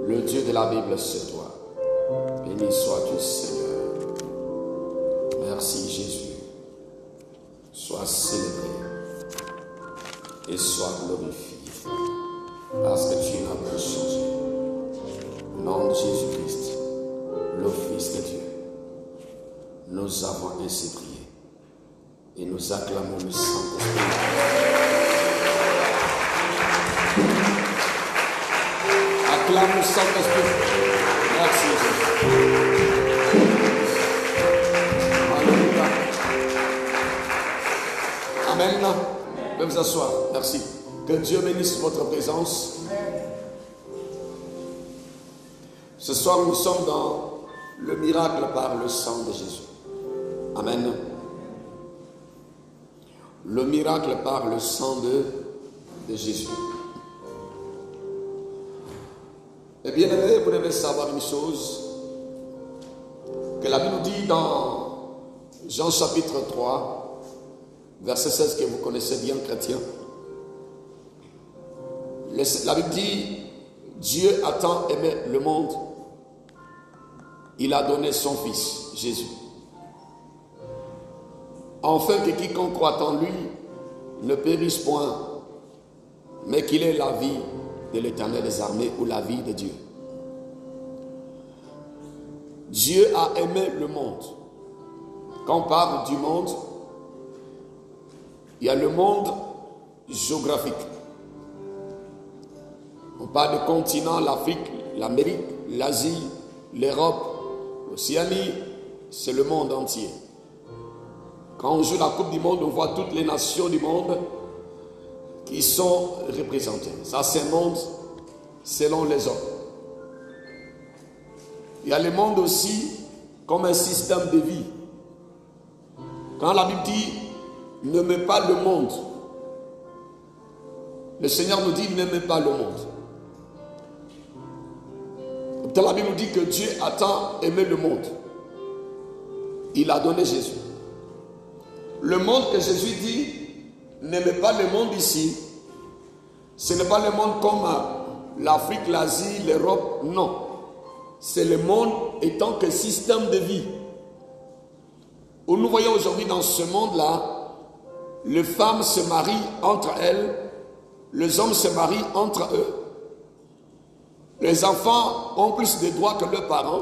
Le Dieu de la Bible, c'est toi. Béni sois-tu, Seigneur. Merci, Jésus. Sois célébré et sois glorifié parce que tu n'as pas changé. Au nom de Jésus-Christ, le Fils de Dieu, nous avons ainsi prié et nous acclamons le Saint-Esprit. Acclame le Saint-Esprit. Merci Jésus. Alléluia. Amen. Veuillez vous asseoir. Merci. Que Dieu bénisse votre présence. Ce soir, nous sommes dans le miracle par le sang de Jésus. Amen. Le miracle par le sang de Jésus. Et bien aimé, vous devez savoir une chose, que la Bible dit dans Jean chapitre 3, verset 16 que vous connaissez bien, chrétien. La Bible dit, Dieu a tant aimé le monde, il a donné son Fils, Jésus. Afin que quiconque croit en lui ne périsse point, mais qu'il ait la vie de l'Éternel des armées ou la vie de Dieu. Dieu a aimé le monde. Quand on parle du monde, il y a le monde géographique. On parle du continent, l'Afrique, l'Amérique, l'Asie, l'Europe, l'Océanie, c'est le monde entier. Quand on joue la Coupe du Monde, on voit toutes les nations du monde qui sont représentées. Ça, c'est un monde selon les hommes. Il y a le monde aussi comme un système de vie. Quand la Bible dit « n'aimez pas le monde », le Seigneur nous dit « n'aimez pas le monde ». La Bible nous dit que Dieu a tant aimé le monde. Il a donné Jésus. Le monde que Jésus dit, n'aimez pas le monde ici. Ce n'est pas le monde comme l'Afrique, l'Asie, l'Europe, non. C'est le monde étant que système de vie. Où nous voyons aujourd'hui dans ce monde-là, les femmes se marient entre elles, les hommes se marient entre eux. Les enfants ont plus de droits que leurs parents.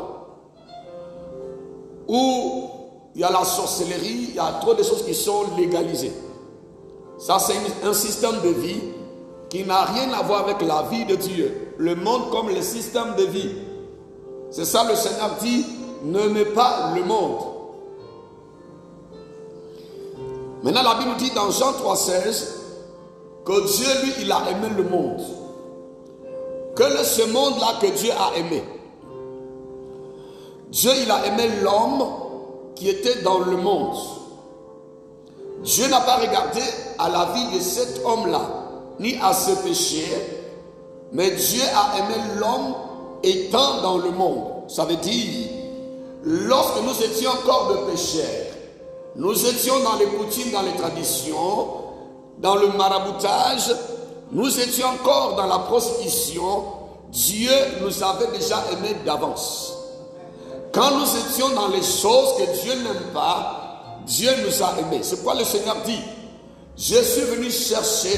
Où il y a la sorcellerie, il y a trop de choses qui sont légalisées. Ça, c'est un système de vie qui n'a rien à voir avec la vie de Dieu. Le monde comme le système de vie. C'est ça le Seigneur dit, n'aimez pas le monde. Maintenant, la Bible dit dans Jean 3,16 que Dieu, lui, il a aimé le monde. Quel est ce monde-là que Dieu a aimé? Dieu, il a aimé l'homme qui était dans le monde. Dieu n'a pas regardé à la vie de cet homme-là, ni à ses péchés, mais Dieu a aimé l'homme étant dans le monde. Ça veut dire, lorsque nous étions encore de pécheurs, nous étions dans les coutumes, dans les traditions, dans le maraboutage, nous étions encore dans la prostitution, Dieu nous avait déjà aimés d'avance. Quand nous étions dans les choses que Dieu n'aime pas, Dieu nous a aimés. C'est quoi le Seigneur dit? Je suis venu chercher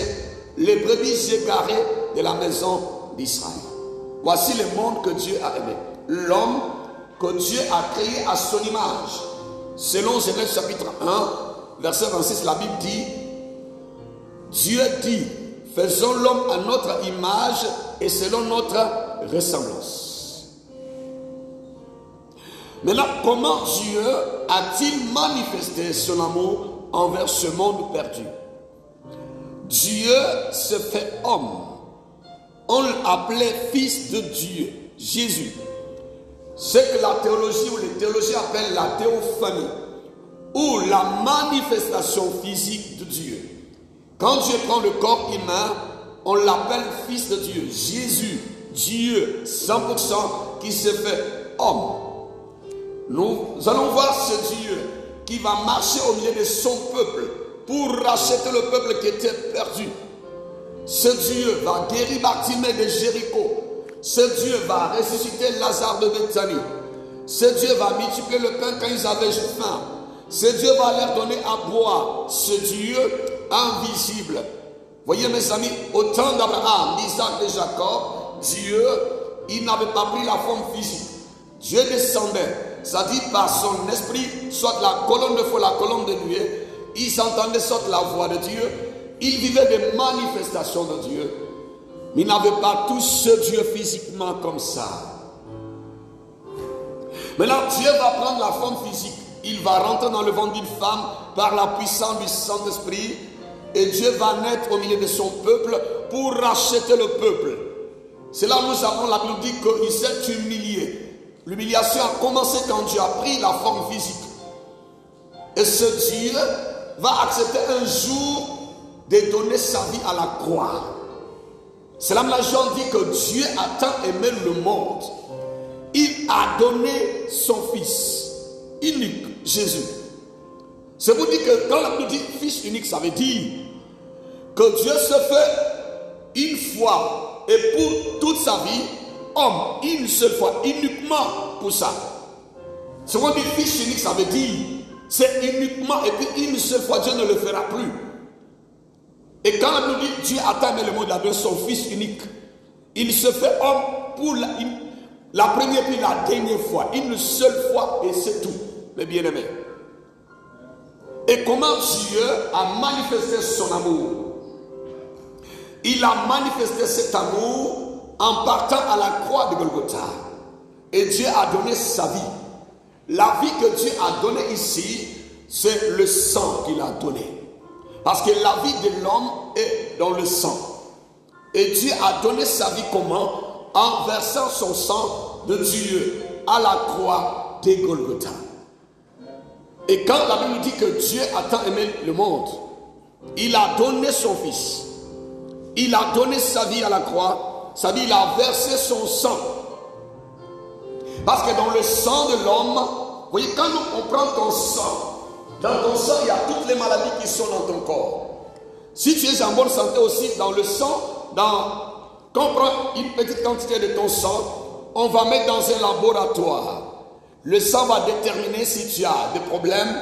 les brebis égarées de la maison d'Israël. Voici le monde que Dieu a aimé. L'homme que Dieu a créé à son image. Selon Genèse chapitre 1, verset 26, la Bible dit, Dieu dit, faisons l'homme à notre image et selon notre ressemblance. Maintenant, comment Dieu a-t-il manifesté son amour envers ce monde perdu? Dieu se fait homme. On l'appelait fils de Dieu, Jésus. C'est que la théologie ou les théologiens appellent la théophanie, ou la manifestation physique de Dieu. Quand Dieu prend le corps humain, on l'appelle fils de Dieu. Jésus, Dieu, 100% qui se fait homme. Nous allons voir ce Dieu qui va marcher au milieu de son peuple pour racheter le peuple qui était perdu. Ce Dieu va guérir Bartimée de Jéricho. ce Dieu va ressusciter Lazare de Bethanie. Ce Dieu va multiplier le pain quand ils avaient faim. Ce Dieu va leur donner à boire. Ce Dieu invisible. Voyez mes amis, au temps d'Abraham, d'Isaac et Jacob, Dieu, il n'avait pas pris la forme physique. Dieu descendait, ça dit par son esprit, soit la colonne de feu, la colonne de nuée. Ils entendaient soit la voix de Dieu. Ils vivaient des manifestations de Dieu. Mais ils n'avaient pas tous ce Dieu physiquement comme ça. Maintenant, Dieu va prendre la forme physique. Il va rentrer dans le ventre d'une femme par la puissance du Saint-Esprit. Et Dieu va naître au milieu de son peuple pour racheter le peuple. C'est là où nous avons la Bible dit qu'il s'est humilié. L'humiliation a commencé quand Dieu a pris la forme physique. Et ce Dieu va accepter un jour de donner sa vie à la croix. C'est là que Jean dit que Dieu a tant aimé le monde. Il a donné son fils unique, Jésus. C'est pour dire que quand la Bible dit fils unique, ça veut dire que Dieu se fait une fois et pour toute sa vie, homme, une seule fois, uniquement pour ça. Ce qu'on dit fils unique, ça veut dire c'est uniquement et puis une seule fois, Dieu ne le fera plus. Et quand la Bible dit Dieu a tant aimé le monde, il a donné son fils unique. Il se fait homme pour la première puis la dernière fois, une seule fois et c'est tout, mes bien-aimés. Et comment Dieu a manifesté son amour? Il a manifesté cet amour en partant à la croix de Golgotha. Et Dieu a donné sa vie. La vie que Dieu a donnée ici, c'est le sang qu'il a donné. Parce que la vie de l'homme est dans le sang. Et Dieu a donné sa vie comment? En versant son sang de Dieu à la croix de Golgotha. Et quand la Bible dit que Dieu a tant aimé le monde, il a donné son fils. Il a donné sa vie à la croix. Ça dit, il a versé son sang. Parce que dans le sang de l'homme, vous voyez, quand on prend ton sang, dans ton sang, il y a toutes les maladies qui sont dans ton corps. Si tu es en bonne santé aussi, dans le sang, quand on prend une petite quantité de ton sang, on va mettre dans un laboratoire. Le sang va déterminer si tu as des problèmes,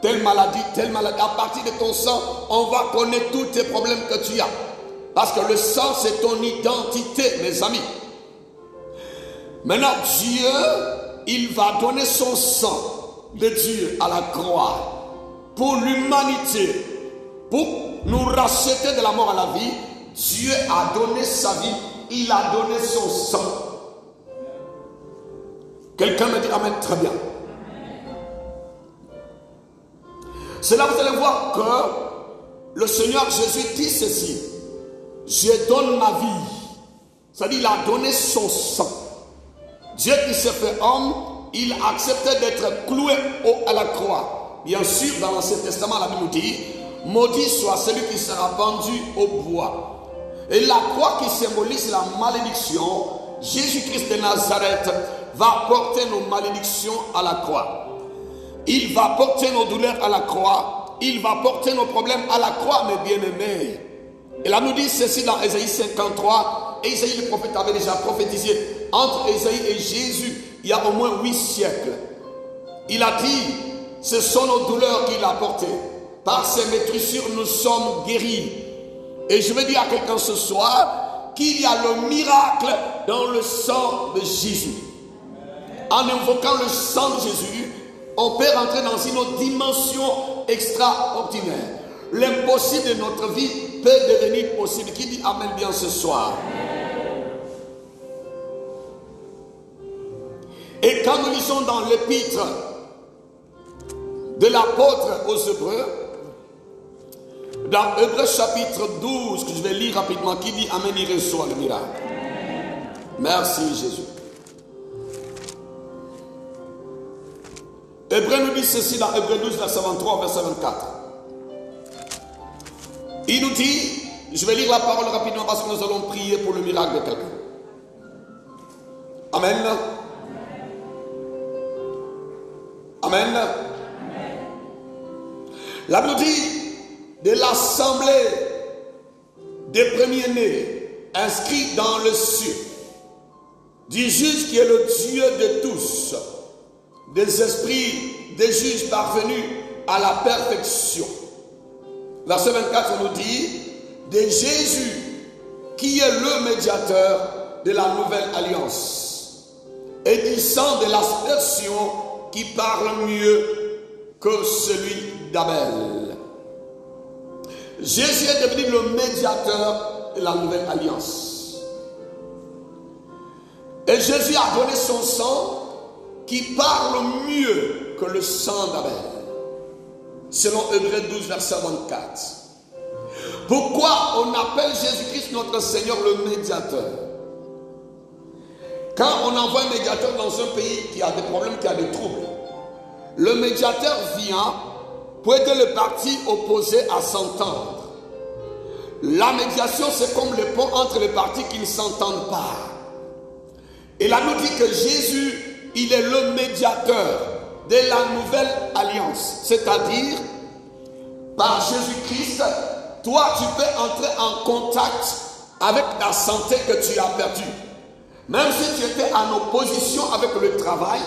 telle maladie. À partir de ton sang, on va connaître tous tes problèmes que tu as. Parce que le sang, c'est ton identité, mes amis. Maintenant, Dieu, il va donner son sang de Dieu à la croix pour l'humanité, pour nous racheter de la mort à la vie. Dieu a donné sa vie, il a donné son sang. Quelqu'un me dit amen, très bien. C'est là que vous allez voir que le Seigneur Jésus dit ceci: je donne ma vie. C'est-à-dire, il a donné son sang. Dieu qui s'est fait homme, il a accepté d'être cloué à la croix. Bien sûr, dans l'Ancien Testament, la Bible dit: maudit soit celui qui sera pendu au bois. Et la croix qui symbolise la malédiction, Jésus-Christ de Nazareth va porter nos malédictions à la croix. Il va porter nos douleurs à la croix. Il va porter nos problèmes à la croix, mes bien-aimés. Et là nous dit ceci dans Ésaïe 53. Ésaïe le prophète avait déjà prophétisé. Entre Ésaïe et Jésus, il y a au moins 8 siècles. Il a dit, ce sont nos douleurs qu'il a portées. Par ses meurtrissures, nous sommes guéris. Et je veux dire à quelqu'un ce soir qu'il y a le miracle dans le sang de Jésus. En invoquant le sang de Jésus, on peut rentrer dans une autre dimension extraordinaire. L'impossible de notre vie peut devenir possible. Qui dit amen bien ce soir? Et quand nous lisons dans l'épître de l'apôtre aux Hébreux, dans Hébreux chapitre 12, que je vais lire rapidement, qui dit amen, il reçoit le miracle. Merci Jésus. Hébreux nous dit ceci dans Hébreux 12, verset 23, verset 24. Il nous dit, je vais lire la parole rapidement parce que nous allons prier pour le miracle de quelqu'un. Amen. Amen. La Bible dit de l'assemblée des premiers-nés inscrits dans le ciel. du juge qui est le Dieu de tous, des esprits, des juges parvenus à la perfection. Verset 24, on nous dit, de Jésus qui est le médiateur de la nouvelle alliance et du sang de l'aspersion qui parle mieux que celui d'Abel. Jésus est devenu le médiateur de la nouvelle alliance. Et Jésus a donné son sang qui parle mieux que le sang d'Abel. Selon Hébreux 12, verset 24. Pourquoi on appelle Jésus-Christ notre Seigneur le médiateur? Quand on envoie un médiateur dans un pays qui a des problèmes, qui a des troubles, le médiateur vient pour aider les parties opposées à s'entendre. La médiation, c'est comme le pont entre les parties qui ne s'entendent pas. Et là, nous dit que Jésus, il est le médiateur de la nouvelle alliance. C'est-à-dire, par Jésus-Christ, toi, tu peux entrer en contact avec ta santé que tu as perdue. Même si tu étais en opposition avec le travail,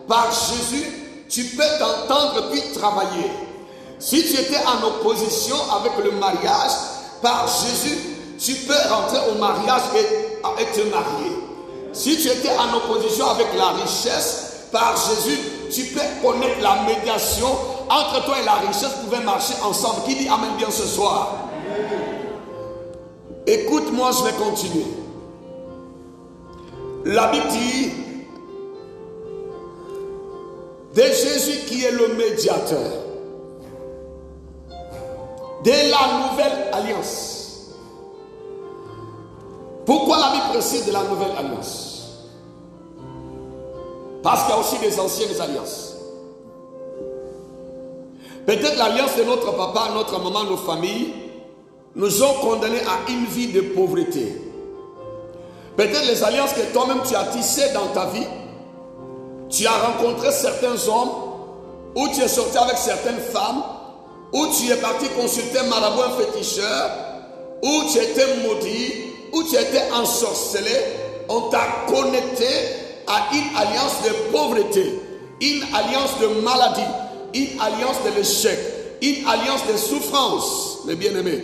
par Jésus, tu peux t'entendre puis travailler. Si tu étais en opposition avec le mariage, par Jésus, tu peux rentrer au mariage et te marier. Si tu étais en opposition avec la richesse, par Jésus, tu peux connaître la médiation entre toi et la richesse, vous pouvez marcher ensemble. Qui dit amen bien ce soir? Écoute-moi, je vais continuer. La Bible dit de Jésus qui est le médiateur de la nouvelle alliance. Pourquoi la Bible précise de la nouvelle alliance? Parce qu'il y a aussi des anciennes alliances. Peut-être l'alliance de notre papa, notre maman, nos familles nous ont condamnés à une vie de pauvreté. Peut-être les alliances que toi-même tu as tissées dans ta vie. Tu as rencontré certains hommes, ou tu es sorti avec certaines femmes, ou tu es parti consulter un marabout, un féticheur, ou tu étais maudit, ou tu étais ensorcelé. On t'a connecté à une alliance de pauvreté, une alliance de maladie, une alliance de l'échec, une alliance de souffrance, mes bien-aimés.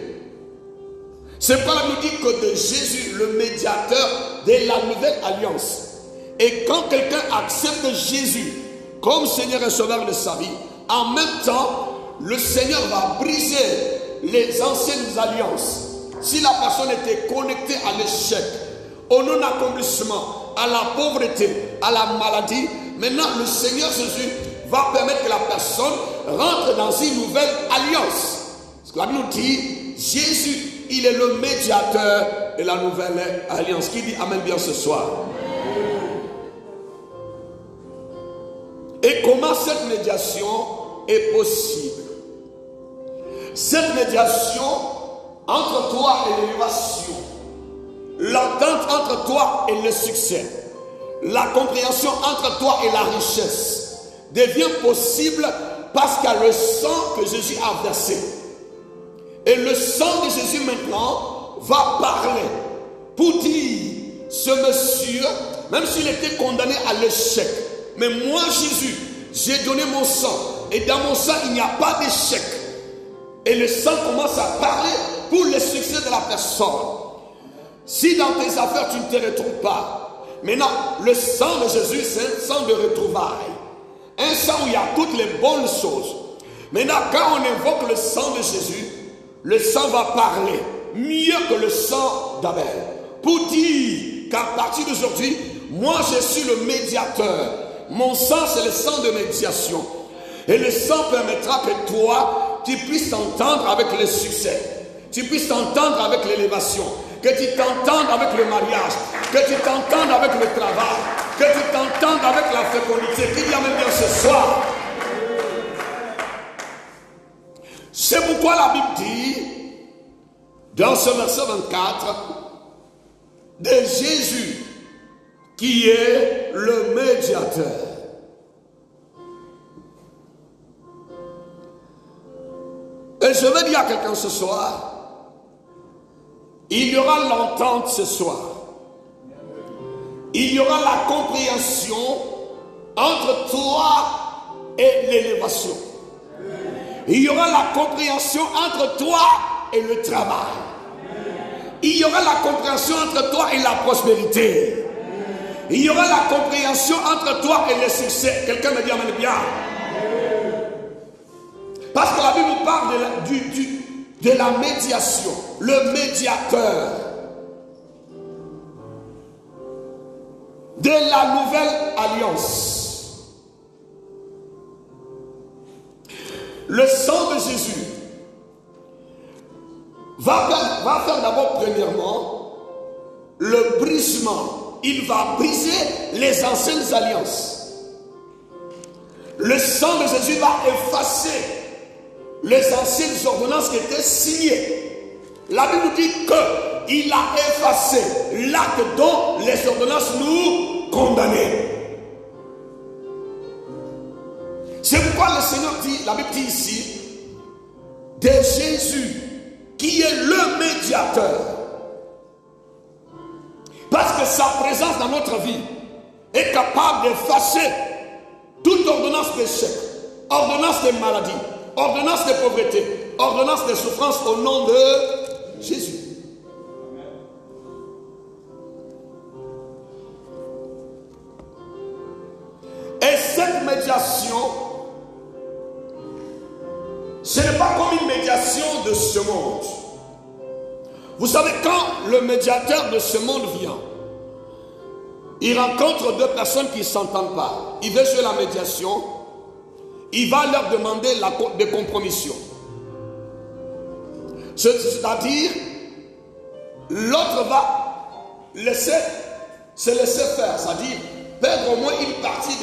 C'est pas nous dit que de Jésus, le médiateur de la nouvelle alliance. Et quand quelqu'un accepte Jésus comme Seigneur et Sauveur de sa vie, en même temps, le Seigneur va briser les anciennes alliances. Si la personne était connectée à l'échec, au non-accomplissement, à la pauvreté, à la maladie, maintenant le Seigneur Jésus va permettre que la personne rentre dans une nouvelle alliance. Parce que la Bible nous dit, Jésus, il est le médiateur de la nouvelle alliance. Qui dit amen bien ce soir? Et comment cette médiation est possible? Cette médiation entre toi et l'élévation, l'entente entre toi et le succès, la compréhension entre toi et la richesse devient possible parce qu'il y a le sang que Jésus a versé. Et le sang de Jésus maintenant va parler pour dire, ce monsieur, même s'il était condamné à l'échec, mais moi Jésus, j'ai donné mon sang, et dans mon sang il n'y a pas d'échec. Et le sang commence à parler pour le succès de la personne. Si dans tes affaires tu ne te retrouves pas, maintenant le sang de Jésus c'est un sang de retrouvailles, un sang où il y a toutes les bonnes choses. Maintenant quand on invoque le sang de Jésus, le sang va parler mieux que le sang d'Abel, pour dire qu'à partir d'aujourd'hui, moi je suis le médiateur. Mon sang c'est le sang de médiation. Et le sang permettra que toi, tu puisses t'entendre avec le succès, tu puisses t'entendre avec l'élévation, que tu t'entendes avec le mariage, que tu t'entendes avec le travail, que tu t'entendes avec la fécondité. Qui dit amen bien ce soir? C'est pourquoi la Bible dit, dans ce verset 24, de Jésus, qui est le médiateur. Et je veux dire à quelqu'un ce soir, il y aura l'entente ce soir. il y aura la compréhension entre toi et l'élévation. Il y aura la compréhension entre toi et le travail. Il y aura la compréhension entre toi et la prospérité. Il y aura la compréhension entre toi et le succès. Quelqu'un me dit amen bien. Parce que la Bible parle de la médiation, le médiateur de la nouvelle alliance. Le sang de Jésus va faire d'abord premièrement le brisement. Il va briser les anciennes alliances. Le sang de Jésus va effacer les anciennes ordonnances qui étaient signées. La Bible dit qu'il a effacé l'acte dont les ordonnances nous condamnaient. C'est pourquoi le Seigneur dit, la Bible dit ici, de Jésus, qui est le médiateur. Parce que sa présence dans notre vie est capable d'effacer toute ordonnance d'échec, ordonnance de maladie, ordonnance de pauvreté, ordonnance de souffrance au nom de Jésus. Et cette médiation, ce n'est pas comme une médiation de ce monde. Vous savez, quand le médiateur de ce monde vient, il rencontre deux personnes qui ne s'entendent pas. Il veut jouer la médiation. Il va leur demander des compromissions. C'est-à-dire, l'autre va se laisser faire. C'est-à-dire, perdre au moins une partie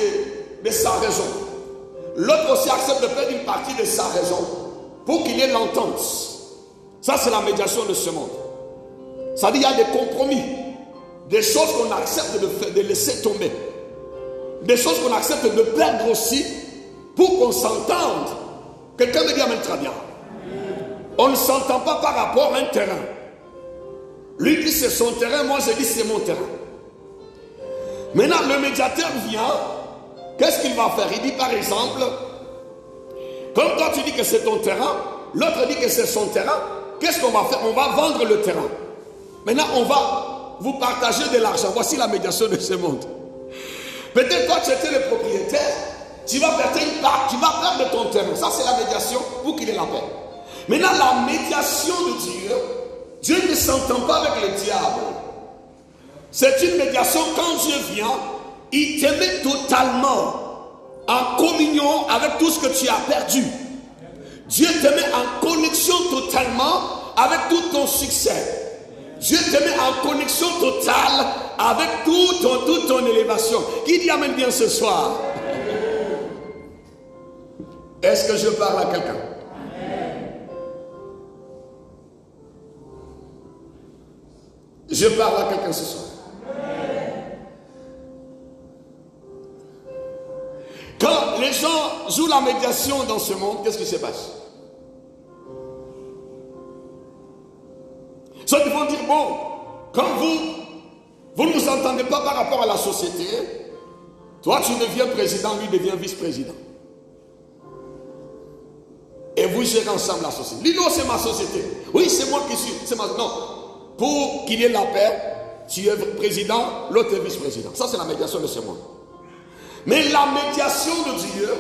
de sa raison. L'autre aussi accepte de perdre une partie de sa raison pour qu'il ait l'entente. Ça, c'est la médiation de ce monde. C'est-à-dire, il y a des compromis. Des choses qu'on accepte de laisser tomber. Des choses qu'on accepte de perdre aussi pour qu'on s'entende. Quelqu'un me dit amen très bien. On ne s'entend pas par rapport à un terrain. Lui dit c'est son terrain, moi je dis c'est mon terrain. Maintenant le médiateur vient, qu'est-ce qu'il va faire? Il dit par exemple, comme toi tu dis que c'est ton terrain, l'autre dit que c'est son terrain, qu'est-ce qu'on va faire? On va vendre le terrain. Maintenant on va vous partager de l'argent. Voici la médiation de ce monde. Peut-être toi tu étais le propriétaire, tu vas perdre une part, tu vas perdre ton terrain. Ça c'est la médiation pour qu'il ait la paix. Maintenant la médiation de Dieu, Dieu ne s'entend pas avec le diable. C'est une médiation quand Dieu vient, il te met totalement en communion avec tout ce que tu as perdu. Dieu te met en connexion totalement avec tout ton succès. Dieu te met en connexion totale avec toute ton élévation. Qui dit amen bien ce soir? Est-ce que je parle à quelqu'un? Je parle à quelqu'un ce soir. Quand les gens jouent la médiation dans ce monde, qu'est-ce qui se passe? Ceux qui vont dire, bon, quand vous ne vous entendez pas par rapport à la société, toi tu deviens président, lui devient vice-président. Et vous gérez ensemble la société. Lui, non, c'est ma société. Oui, c'est moi qui suis. Non. Pour qu'il y ait la paix, tu es président, l'autre est vice-président. Ça, c'est la médiation de ce monde. Mais la médiation de Dieu,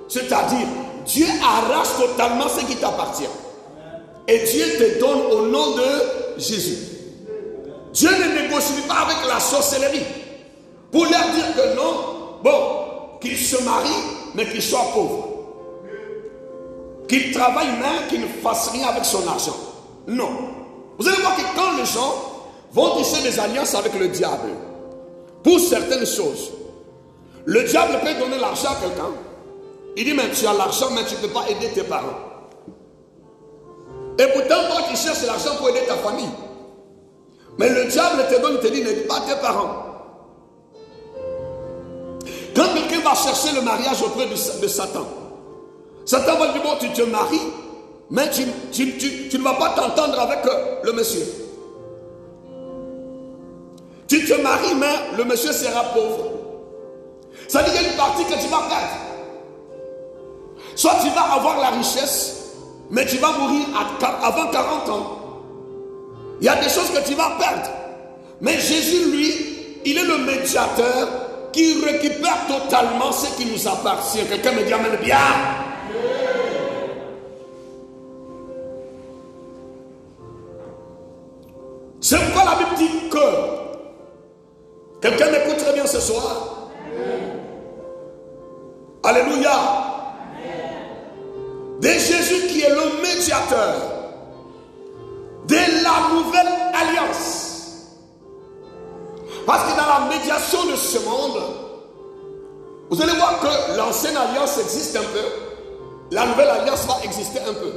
c'est-à-dire, Dieu arrache totalement ce qui t'appartient. Et Dieu te donne au nom de Jésus. Dieu ne négocie pas avec la sorcellerie pour leur dire que non, bon, qu'ils se marient, mais qu'ils soient pauvres. Qu'il travaille mais qu'il ne fasse rien avec son argent. Non. Vous allez voir que quand les gens vont tisser des alliances avec le diable, pour certaines choses, le diable peut donner l'argent à quelqu'un. Il dit, mais tu as l'argent, mais tu ne peux pas aider tes parents. Et pourtant, toi tu cherches l'argent pour aider ta famille. Mais le diable te donne, te dit, n'aide pas tes parents. Quand quelqu'un va chercher le mariage auprès de Satan, Satan va dire, bon, tu te maries, mais tu ne vas pas t'entendre avec le monsieur. Tu te maries, mais le monsieur sera pauvre. Ça veut dire qu'il y a une partie que tu vas perdre. Soit tu vas avoir la richesse, mais tu vas mourir avant 40 ans. Il y a des choses que tu vas perdre. Mais Jésus, lui, il est le médiateur qui récupère totalement ce qui nous appartient. Quelqu'un me dit amen bien. C'est pourquoi la Bible dit que quelqu'un m'écoute très bien ce soir. Alléluia. De Jésus qui est le médiateur de la nouvelle alliance. Parce que dans la médiation de ce monde, vous allez voir que l'ancienne alliance existe un peu. La nouvelle alliance va exister un peu.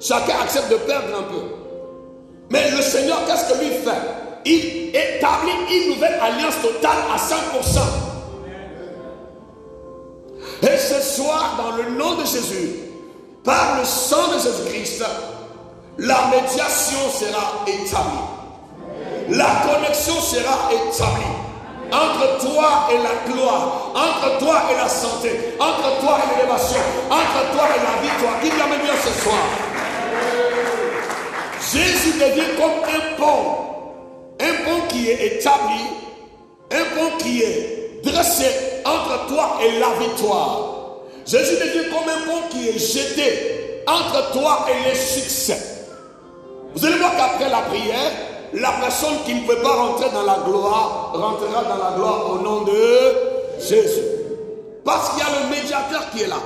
Chacun accepte de perdre un peu. Mais le Seigneur, qu'est-ce que lui fait? Il établit une nouvelle alliance totale à 100%. Et ce soir, dans le nom de Jésus, par le sang de Jésus-Christ, la médiation sera établie. La connexion sera établie. Entre toi et la gloire, entre toi et la santé, entre toi et l'élévation, entre toi et la victoire. Qui vient me dire ce soir? Jésus devient comme un pont qui est établi, un pont qui est dressé entre toi et la victoire. Jésus devient comme un pont qui est jeté entre toi et le succès. Vous allez voir qu'après la prière, la personne qui ne peut pas rentrer dans la gloire rentrera dans la gloire au nom de Jésus. Parce qu'il y a le médiateur qui est là.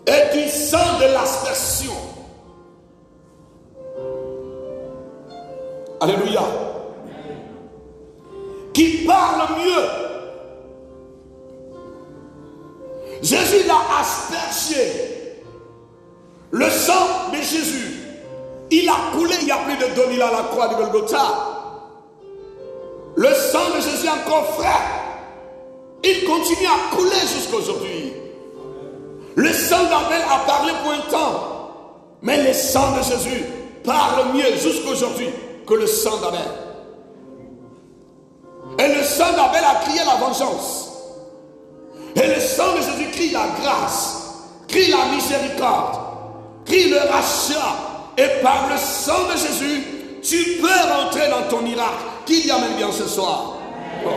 Et du sang de l'aspersion. Alléluia. Qui parle mieux. Jésus l'a aspergé. Le sang de Jésus, il a coulé il y a plus de 2000 ans à la croix de Golgotha. Le sang de Jésus encore frais. Il continue à couler jusqu'à aujourd'hui. Le sang d'Abel a parlé pour un temps, mais le sang de Jésus parle mieux jusqu'à aujourd'hui que le sang d'Abel. Et le sang d'Abel a crié la vengeance. Et le sang de Jésus crie la grâce, crie la miséricorde, crie le rachat. Et par le sang de Jésus, tu peux rentrer dans ton miracle. Qui y amène bien ce soir? Oh.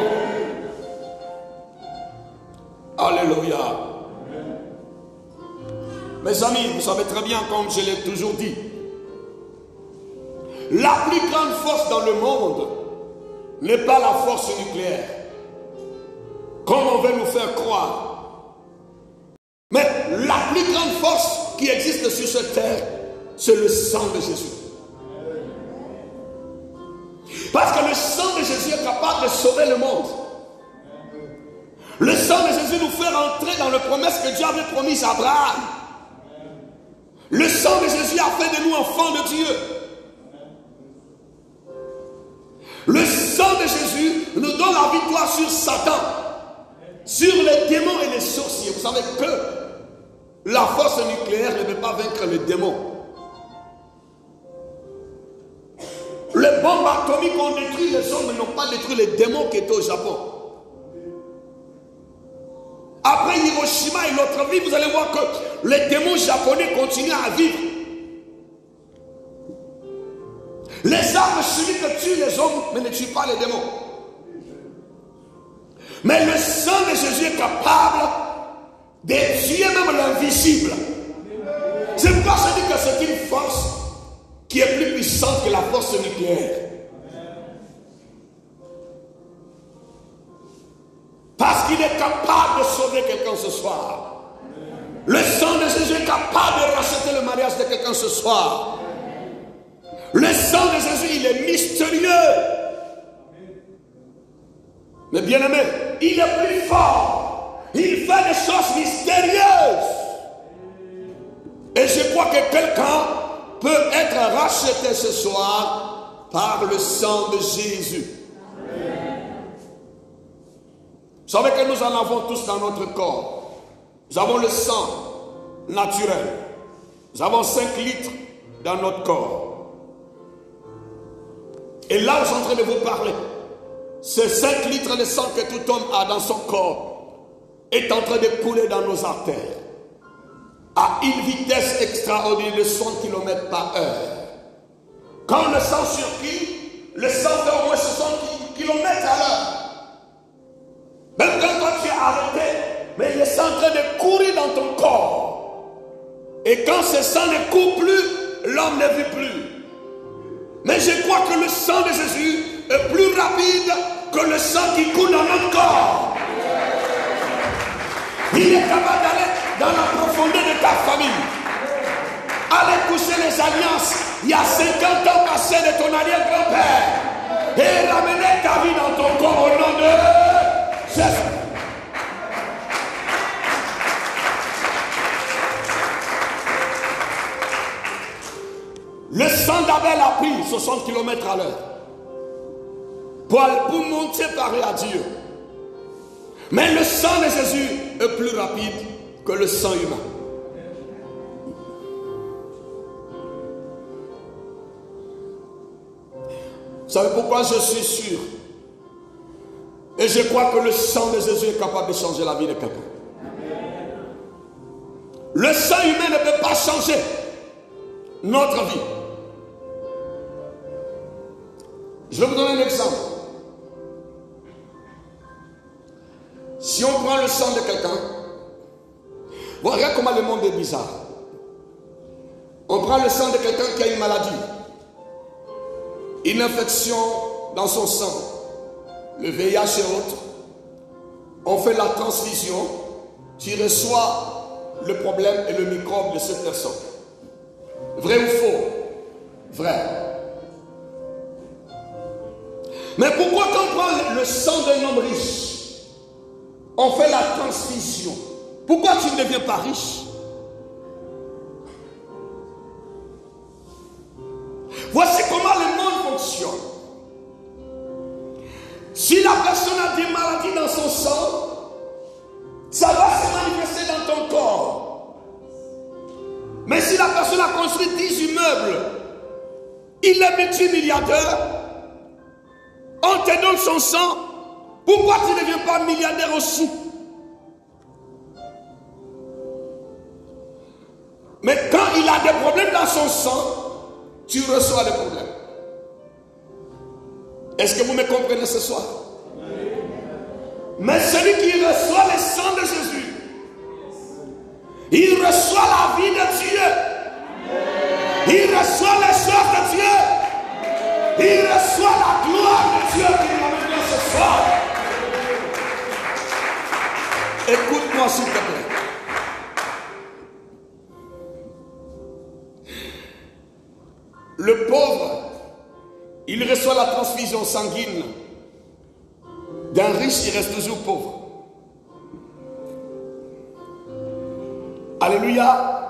Alléluia. Mes amis, vous savez très bien, comme je l'ai toujours dit, la plus grande force dans le monde n'est pas la force nucléaire, comme on veut nous faire croire. Mais la plus grande force qui existe sur cette terre, c'est le sang de Jésus. Parce que le sang de Jésus est capable de sauver le monde. Le sang de Jésus nous fait rentrer dans la promesse que Dieu avait promise à Abraham. Le sang de Jésus a fait de nous enfants de Dieu. Le sang de Jésus nous donne la victoire sur Satan, sur les démons et les sorciers. Vous savez que la force nucléaire ne peut pas vaincre les démons. Les bombes atomiques ont détruit les hommes, mais n'ont pas détruit les démons qui étaient au Japon. Après Hiroshima et l'autre vie, vous allez voir que les démons japonais continuent à vivre. Les armes chimiques tuent les hommes, mais ne tuent pas les démons. Mais le sang de Jésus est capable de tuer même l'invisible. C'est pourquoi je dis que c'est une force qui est plus puissante que la force nucléaire. Parce qu'il est capable de sauver quelqu'un ce soir. Le sang de Jésus est capable de racheter le mariage de quelqu'un ce soir. Le sang de Jésus, il est mystérieux. Mais bien aimé, il est plus fort. Il fait des choses mystérieuses. Et je crois que quelqu'un peut être racheté ce soir par le sang de Jésus. Vous savez que nous en avons tous dans notre corps. Nous avons le sang naturel. Nous avons 5 litres dans notre corps. Et là où je suis en train de vous parler, ce 5 litres de sang que tout homme a dans son corps est en train de couler dans nos artères à une vitesse extraordinaire de 100 km par heure. Quand le sang circule, le sang fait au moins 60 km à l'heure. Même quand toi tu es arrêté, mais le sang est en train de courir dans ton corps. Et quand ce sang ne court plus, l'homme ne vit plus. Mais je crois que le sang de Jésus est plus rapide que le sang qui coule dans notre corps. Il est capable d'aller dans la profondeur de ta famille. Aller coucher les alliances il y a 50 ans passés de ton arrière-grand-père et ramener ta vie dans ton corps au nom de Jésus. Le sang d'Abel a pris 60 km à l'heure pour monter parler à Dieu. Mais le sang de Jésus est plus rapide que le sang humain. Vous savez pourquoi je suis sûr? Et je crois que le sang de Jésus est capable de changer la vie de quelqu'un. Le sang humain ne peut pas changer notre vie. Je vais vous donner un exemple. Si on prend le sang de quelqu'un, voilà comment le monde est bizarre. On prend le sang de quelqu'un qui a une maladie, une infection dans son sang, le VIH et autres. On fait la transfusion, tu reçois le problème et le microbe de cette personne. Vrai ou faux? Vrai. Mais pourquoi quand on prend le sang d'un homme riche, on fait la transfusion? Pourquoi tu ne deviens pas riche? Voici comment le monde fonctionne. Si la personne a des maladies dans son sang, ça va se manifester dans ton corps. Mais si la personne a construit 10 immeubles, il est multimilliardaire, on te donne son sang, pourquoi tu ne deviens pas milliardaire aussi? Mais quand il a des problèmes dans son sang, tu reçois des problèmes. Est-ce que vous me comprenez ce soir? Mais celui qui reçoit le sang de Jésus, il reçoit la vie de Dieu. Il reçoit les choses de Dieu. Il reçoit la gloire de Dieu qui nous amène ce soir. Écoute-moi s'il te plaît. Le pauvre, il reçoit la transfusion sanguine. D'un riche, il reste toujours pauvre. Alléluia.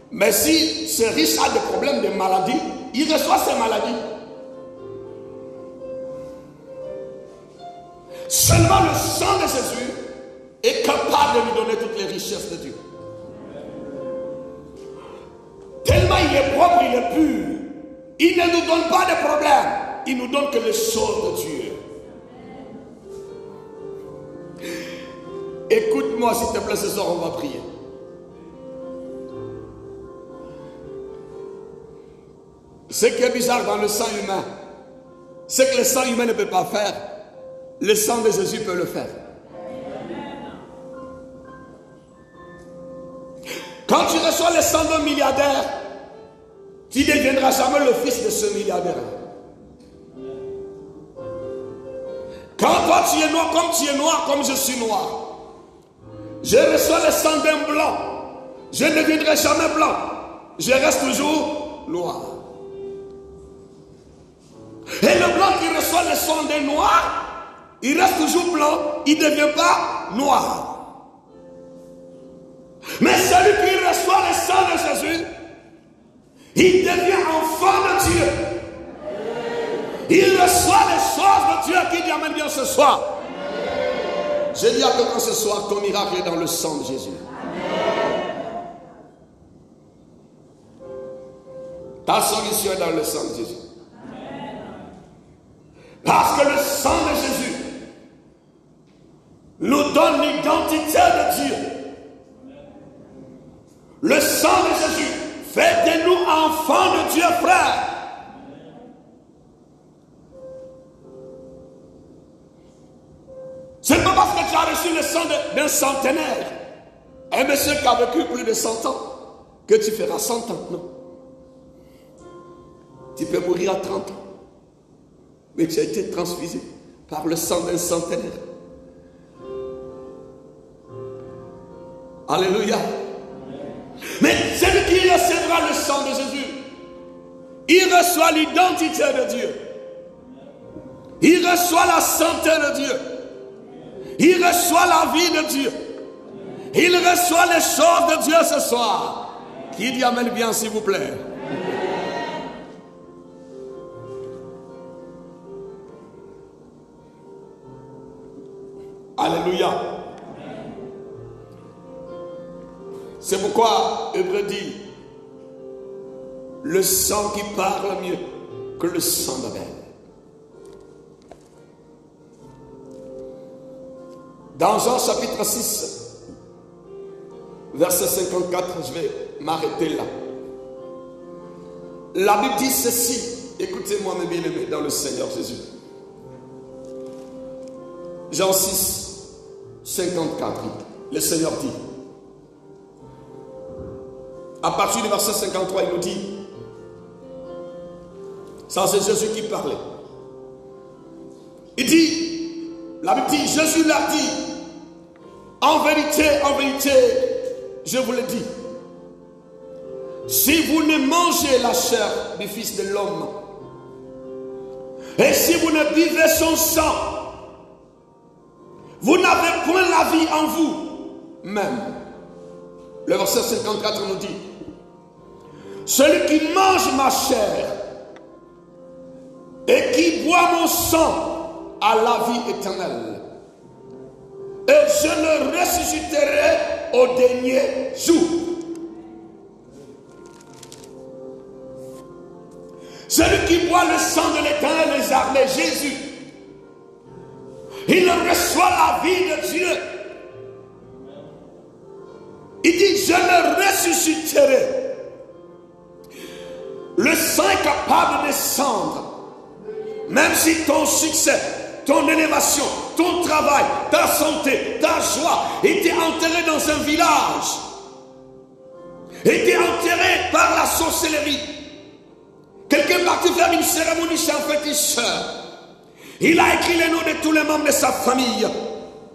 Mais si ce riche a des problèmes de maladie, il reçoit ces maladies. Seulement le sang de Jésus est capable de nous donner toutes les richesses de Dieu. Tellement il est propre, il est pur. Il ne nous donne pas de problème. Il nous donne que les choses de Dieu. Écoute-moi s'il te plaît, ce soir on va prier. Ce qui est bizarre dans le sang humain, c'est que le sang humain ne peut pas faire. Le sang de Jésus peut le faire. Quand tu reçois le sang d'un milliardaire, tu ne deviendras jamais le fils de ce milliardaire. Quand toi tu es noir, comme je suis noir, je reçois le sang d'un blanc, je ne deviendrai jamais blanc, je reste toujours noir. Et le blanc qui reçoit le sang d'un noir, il reste toujours blanc, il ne devient pas noir. Mais celui qui reçoit le sang de Jésus, il devient enfant de Dieu. Il reçoit les choses de Dieu qui lui amène bien ce soir. Je dis à quelqu'un ce soir, ton miracle est dans le sang de Jésus. Ta solution est dans le sang de Jésus. Parce que le sang de Jésus nous donne l'identité de Dieu. Le sang de Jésus fait de nous enfants de Dieu, frère. Ce n'est pas parce que tu as reçu le sang d'un centenaire, un monsieur qui a vécu plus de 100 ans, que tu feras 100 ans. Non. Tu peux mourir à 30 ans. Mais tu as été transfusé par le sang d'un centenaire. Alléluia. Mais celui qui recevra le sang de Jésus, il reçoit l'identité de Dieu. Il reçoit la santé de Dieu. Il reçoit la vie de Dieu. Il reçoit les choses de Dieu ce soir. Qui dit amen bien, s'il vous plaît? Alléluia. C'est pourquoi Hébreu dit, le sang qui parle mieux que le sang d'Abel. Dans Jean chapitre 6, verset 54, je vais m'arrêter là. La Bible dit ceci, écoutez-moi mes bien-aimés dans le Seigneur Jésus. Jean 6, 54, le Seigneur dit, à partir du verset 53, il nous dit, ça c'est Jésus qui parlait. Il dit, la Bible dit, Jésus l'a dit, en vérité, je vous le dis, si vous ne mangez la chair du Fils de l'homme, et si vous ne buvez son sang, vous n'avez point la vie en vous même. Le verset 54 nous dit, celui qui mange ma chair et qui boit mon sang a la vie éternelle, et je le ressusciterai au dernier jour. Celui qui boit le sang de l'Éternel, les armées, Jésus, il reçoit la vie de Dieu. Il dit, je le ressusciterai. Le sang est capable de descendre. Même si ton succès, ton élévation, ton travail, ta santé, ta joie était enterré dans un village, était enterré par la sorcellerie. Quelqu'un parti faire une cérémonie chez un féticheur. Il a écrit les noms de tous les membres de sa famille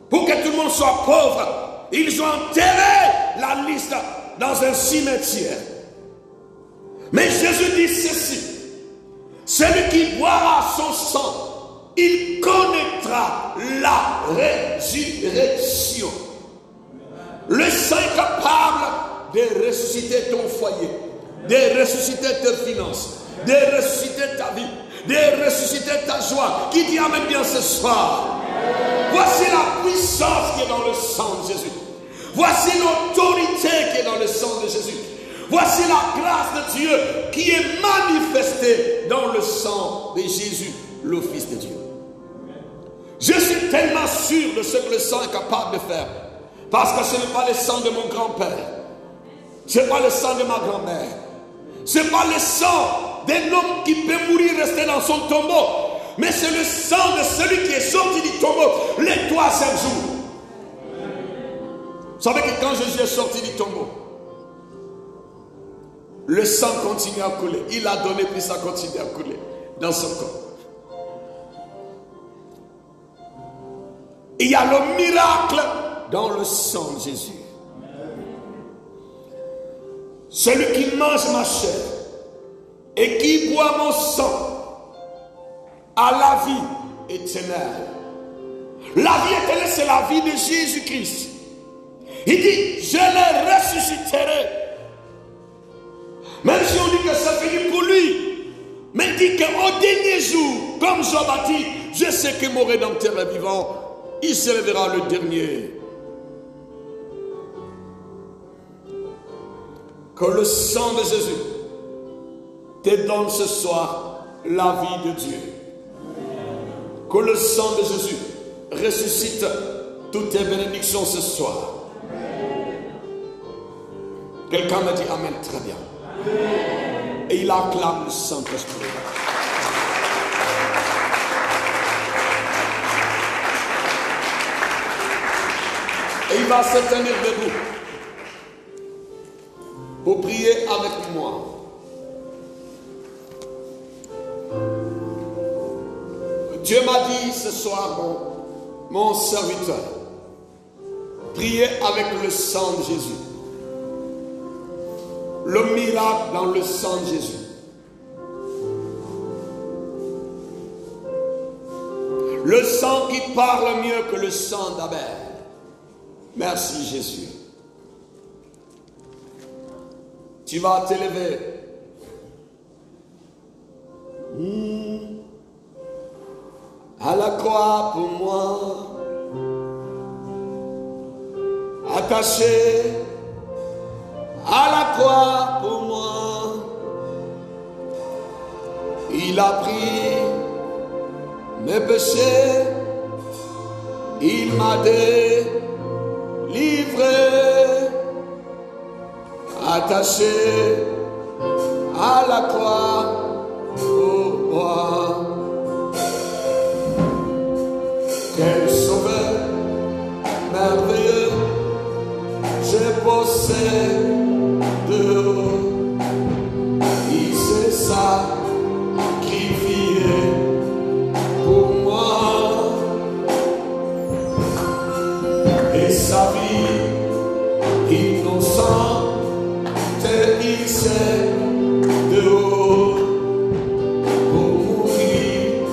pour que tout le monde soit pauvre. Ils ont enterré la liste dans un cimetière. Mais Jésus dit ceci, celui qui boira son sang, il connaîtra la résurrection. Le sang est capable de ressusciter ton foyer, de ressusciter tes finances, de ressusciter ta vie, de ressusciter ta joie. Qui dit amen bien ce soir? Voici la puissance qui est dans le sang de Jésus. Voici l'autorité qui est dans le sang de Jésus. Voici la grâce de Dieu qui est manifestée dans le sang de Jésus, le Fils de Dieu. Je suis tellement sûr de ce que le sang est capable de faire. Parce que ce n'est pas le sang de mon grand-père. Ce n'est pas le sang de ma grand-mère. Ce n'est pas le sang d'un homme qui peut mourir, rester dans son tombeau. Mais c'est le sang de celui qui est sorti du tombeau les 3 jours. Vous savez que quand Jésus est sorti du tombeau, le sang continue à couler. Il a donné, puis ça continue à couler dans son corps. Il y a le miracle dans le sang de Jésus. Celui qui mange ma chair et qui boit mon sang a la vie éternelle. La vie éternelle, c'est la vie de Jésus-Christ. Il dit, je le ressusciterai. Même si on dit que ça finit pour lui. Mais il dit qu'au dernier jour, comme Job a dit, je sais que mon Rédempteur est vivant. Il se lèvera le dernier. Que le sang de Jésus te donne ce soir la vie de Dieu. Que le sang de Jésus ressuscite toutes tes bénédictions ce soir. Quelqu'un me dit Amen, très bien. Et il acclame le Saint-Esprit. Et il va se tenir debout pour prier avec moi. Dieu m'a dit ce soir, mon serviteur, priez avec le sang de Jésus. Le miracle dans le sang de Jésus. Le sang qui parle mieux que le sang d'Abel. Merci Jésus. Tu vas t'élever. À la croix pour moi. Attaché à la croix pour moi. Il a pris mes péchés. Il m'a délivré. Attaché à la croix pour moi. Quel sauveur merveilleux. J'ai bossé de il s'est sacrifié pour moi et sa vie innocente il s'est dehors pour mourir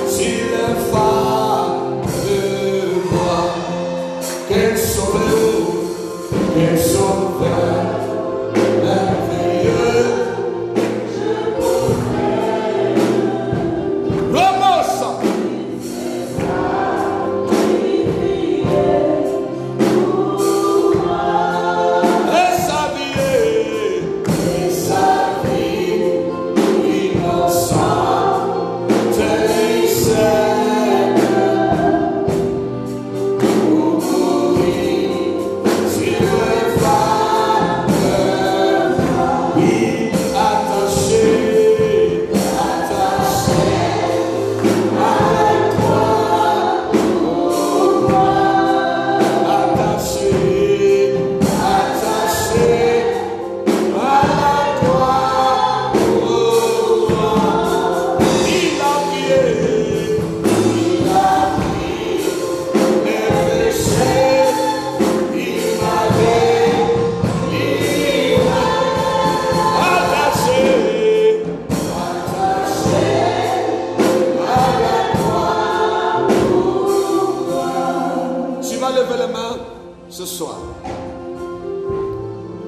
sur les phares de moi. Quel sauveur, quel sauveur merveilleux.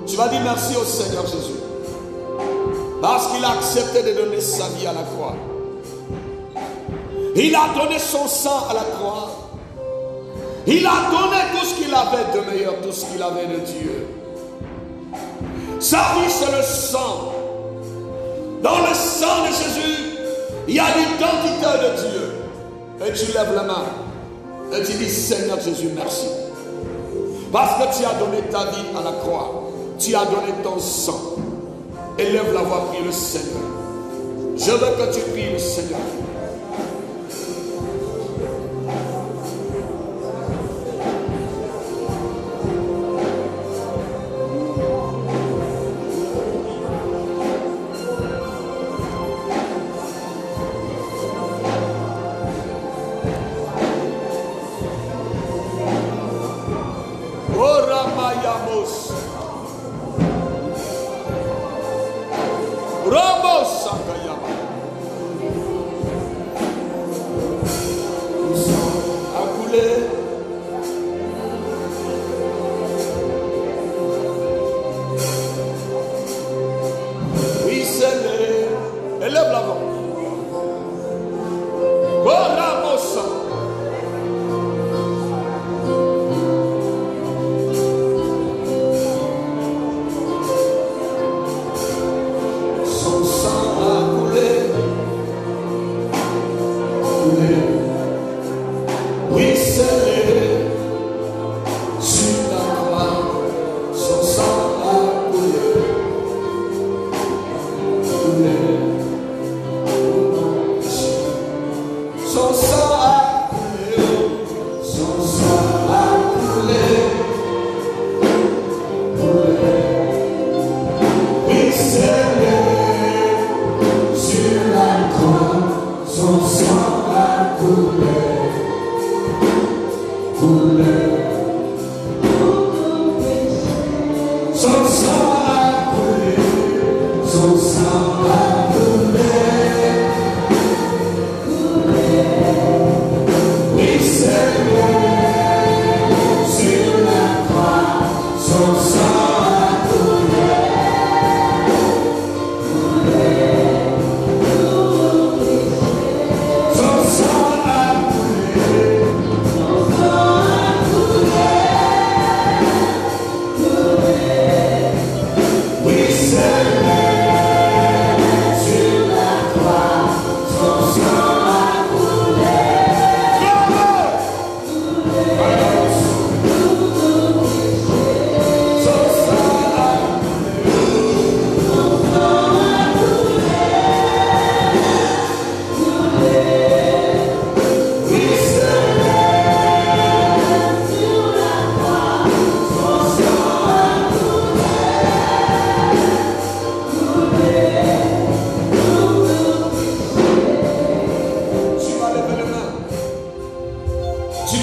Tu vas dire merci au Seigneur Jésus parce qu'il a accepté de donner sa vie à la croix. Il a donné son sang à la croix. Il a donné tout ce qu'il avait de meilleur, tout ce qu'il avait de Dieu. Sa vie c'est le sang. Dans le sang de Jésus, il y a l'identité de Dieu. Et tu lèves la main et tu dis Seigneur Jésus merci. Parce que tu as donné ta vie à la croix. Tu as donné ton sang. Élève la voix, prie le Seigneur. Je veux que tu pries le Seigneur.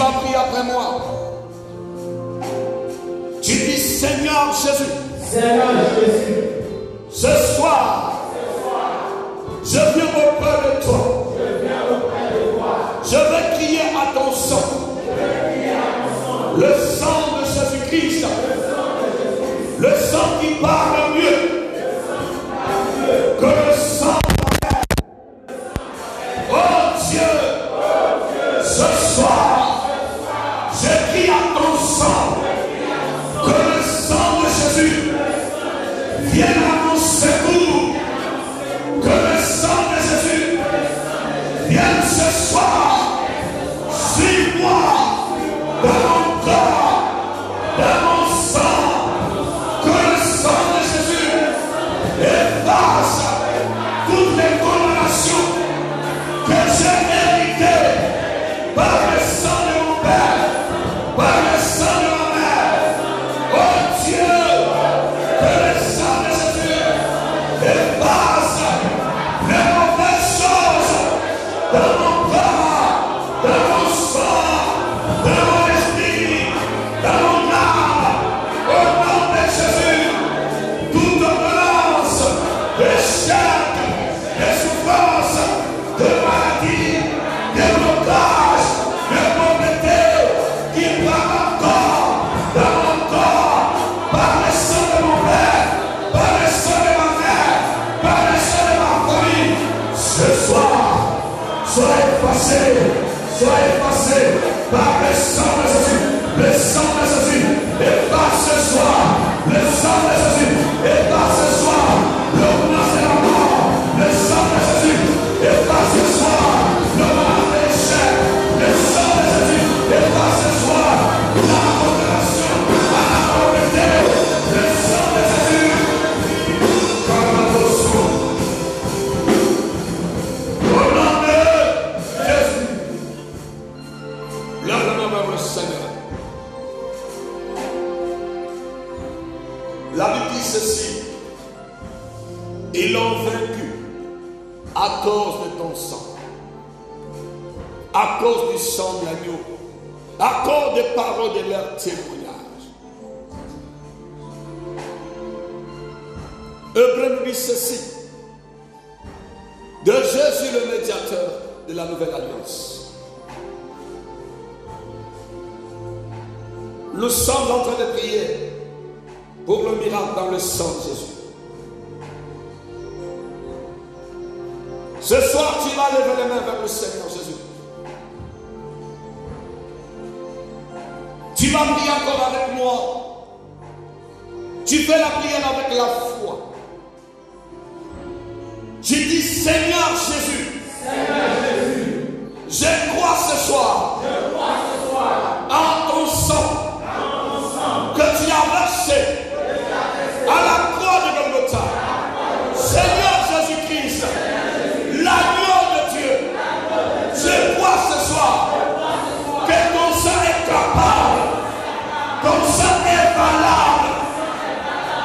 vas prier après moi. Tu dis Seigneur Jésus. Seigneur Jésus. Ce soir, je viens auprès de toi. Je vais crier à ton sang. Le sang de Jésus-Christ. Le sang qui parle mieux que le sang d'Abel. Oh Dieu, ce soir, je crie à ton sang. Que le sang de Jésus vienne à mon secours. Que le sang de Jésus vienne ce soir. Suis-moi dans mon corps, dans mon sang. Que le sang de Jésus efface toutes les condamnations que j'ai héritées par le sang de mon père, par le sang de ma mère. Oh Dieu, que le sang de Jésus efface les mauvaises choses dans mon corps, dans mon sang, dans mon esprit, dans mon âme. Au nom de Jésus, toute violence, d'échec, de souffrance, de maladie, de blocage, de pauvreté qui parle encore dans mon corps, par le sang de mon père, par le sang de ma mère, par le sang de ma famille. Ce soir, sois effacé par le sang de Jésus. Le sang de Jésus efface ce soir. Le sang de Jésus efface ce soir. L'ordonnance de la mort. Le sang de Jésus efface ce soir. Le mal de l'échec. Le sang de Jésus efface ce soir. La condamnation à la pauvreté. Le sang de Jésus. Comme un beau sang. Au nom de Jésus. Lève-la vers le Seigneur. La Bible dit ceci. Ils l'ont vaincu à cause de ton sang, à cause du sang de l'agneau, à cause des paroles de leur témoignage. Hébreux nous dit ceci. De Jésus le médiateur de la nouvelle alliance. Nous sommes en train de prier pour le miracle dans le sang de Jésus. Ce soir, tu vas lever les mains vers le Seigneur Jésus. Tu vas prier encore avec moi. Tu fais la prière avec la foi. Tu dis Seigneur Jésus. Je crois ce soir. En ton sang. Que tu as versé à la croix de Golgotha. Seigneur Jésus-Christ, l'agneau de Dieu, je crois ce soir que ton sang est capable, ton sang est valable,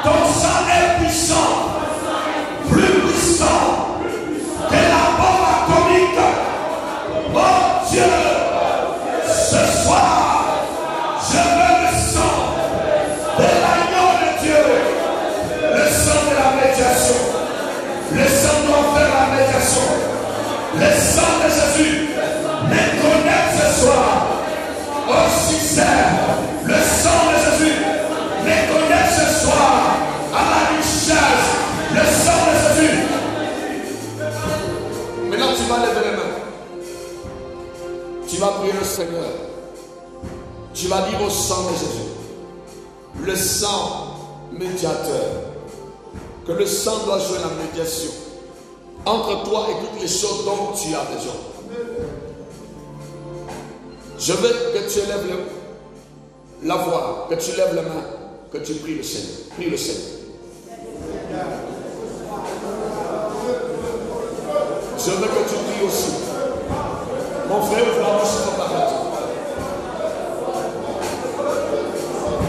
ton sang est puissant, plus puissant que la bombe atomique. Oh Dieu, ce soir, je veux le sang de l'agneau de Dieu, le sang de la médiation. Le sang doit faire la médiation. Le sang de Jésus me connecte ce soir au succès. Le sang de Jésus me connecte ce soir à la richesse. Le sang de Jésus. Maintenant tu vas lever les mains. Tu vas prier le Seigneur. Tu vas dire au sang de Jésus. Le sang médiateur. Que le sang doit jouer la médiation entre toi et toutes les choses dont tu as besoin. Je veux que tu élèves la voix, que tu lèves la main, que tu pries le Seigneur. Prie le Seigneur. Je veux que tu pries aussi. Mon frère, vous allez se parler.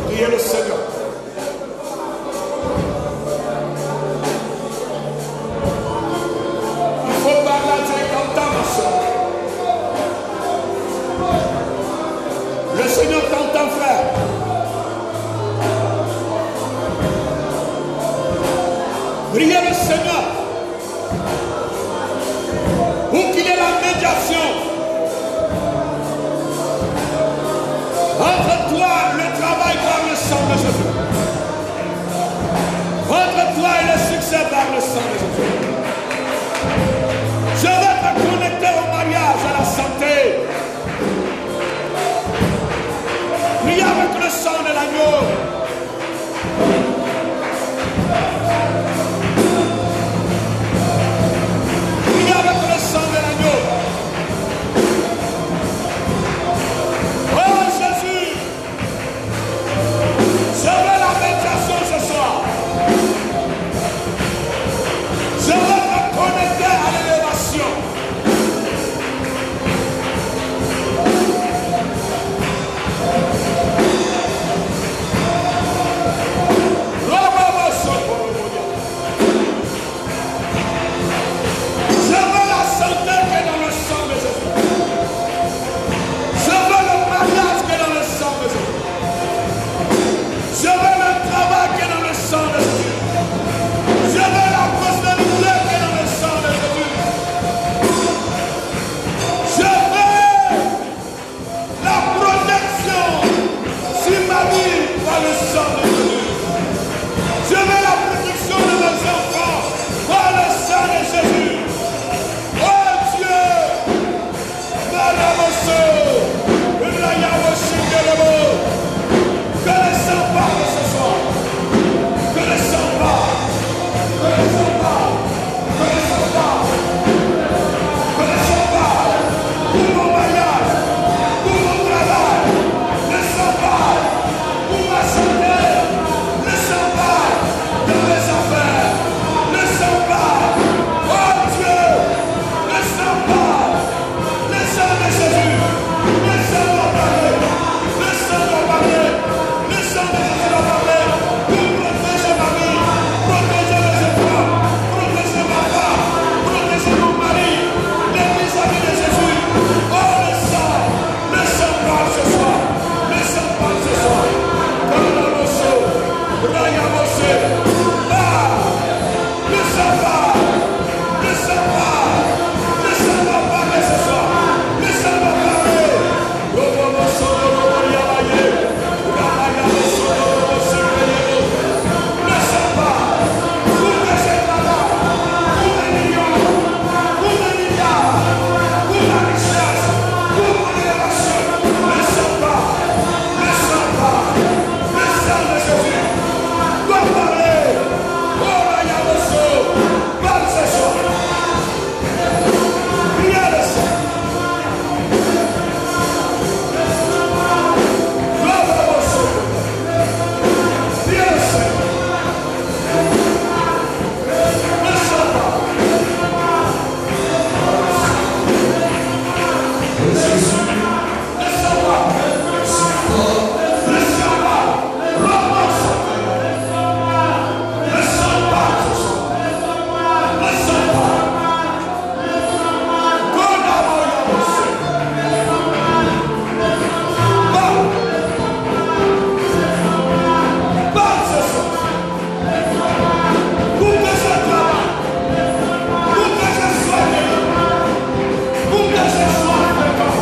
Priez le Seigneur. Il faut parler à Dieu comme ta ma soeur. par le sang de Jésus. Je veux te connecter au mariage, à la santé. Prie avec le sang de l'agneau. Prie avec le sang de l'agneau. Oh Jésus, je veux la médiation ce soir. Je veux te connecter à l'élévation. Je veux la santé qui est dans le sang de Jésus. Je veux le mariage qui est dans le sang de Jésus. Je veux le travail qui est dans le sang de Jésus. Je veux la prospérité qui est dans le sang de Jésus. Je veux la protection sur ma vie par le sang de Jésus. Je veux la protection de mes enfants par le sang de Jésus. Oh Dieu, que le sang parle ce soir. Que le sang parle. Que le sang parle. Que le sang parle. Que le sang parle. Pour mon mariage. Pour mon travail. Le sang parle. Pour ma santé. Le sang parle. Dans mes affaires. Le sang parle. Oh Dieu. Le sang parle. Le sang de Jésus. Le sang doit parler. Le sang doit parler. Le sang de Jésus doit parler. Pour protéger ma vie. Protéger mes enfants. Protéger ma femme. Protéger mon mari. L'église amie de Jésus. Oh le sang. Le sang parle ce soir. Le sang parle ce soir. Comme la mosso. Raya mosso. Ah. Le sang parle. Le sang parle. Le sang doit parler ce soir. Le sang doit parler. Robo mosso. Robo yabaye. Raya mosso. Robo mosso. Le sang parle. Pour que j'ai talent. Pour les millions. Pour les milliards. Pour la richesse. Pour mon élévation. Le sang parle. Le sang parle. Le sang de Jésus doit parler. Oh Raya mosso. Parle ce soir. Priez le sang. Robo mosso. Priez le sang. Le sang parle. Le sang parle. Le sang parle. Robo mosso. Le sang parle ce soir. Le sang parle. Condamnoya mosso. Parle. Parle ce soir. Pour que je travaille. Pour que je sois guéri. Pour que je sois fréquent.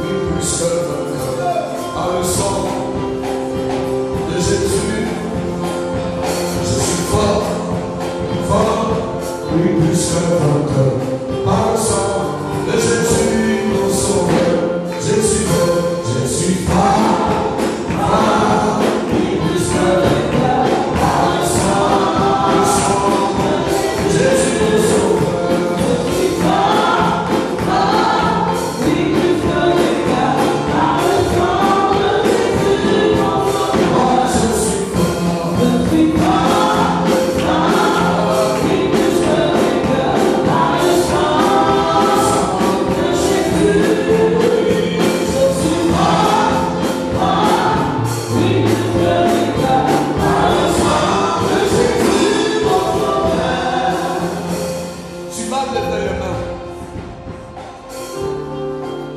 Oui, plus que vainqueur, par le sang de Jésus, je suis fort, fort, oui, plus que vainqueur, par le sang de Jésus, mon sauveur, je suis fort, je suis fort, fort, oui, plus que vainqueur, par le sang de Jésus, mon sauveur, je suis fort, fort, oui, plus que vainqueur, par le sang de Jésus, mon sauveur, moi je suis fort, oui, plus que vainqueur, par le sang de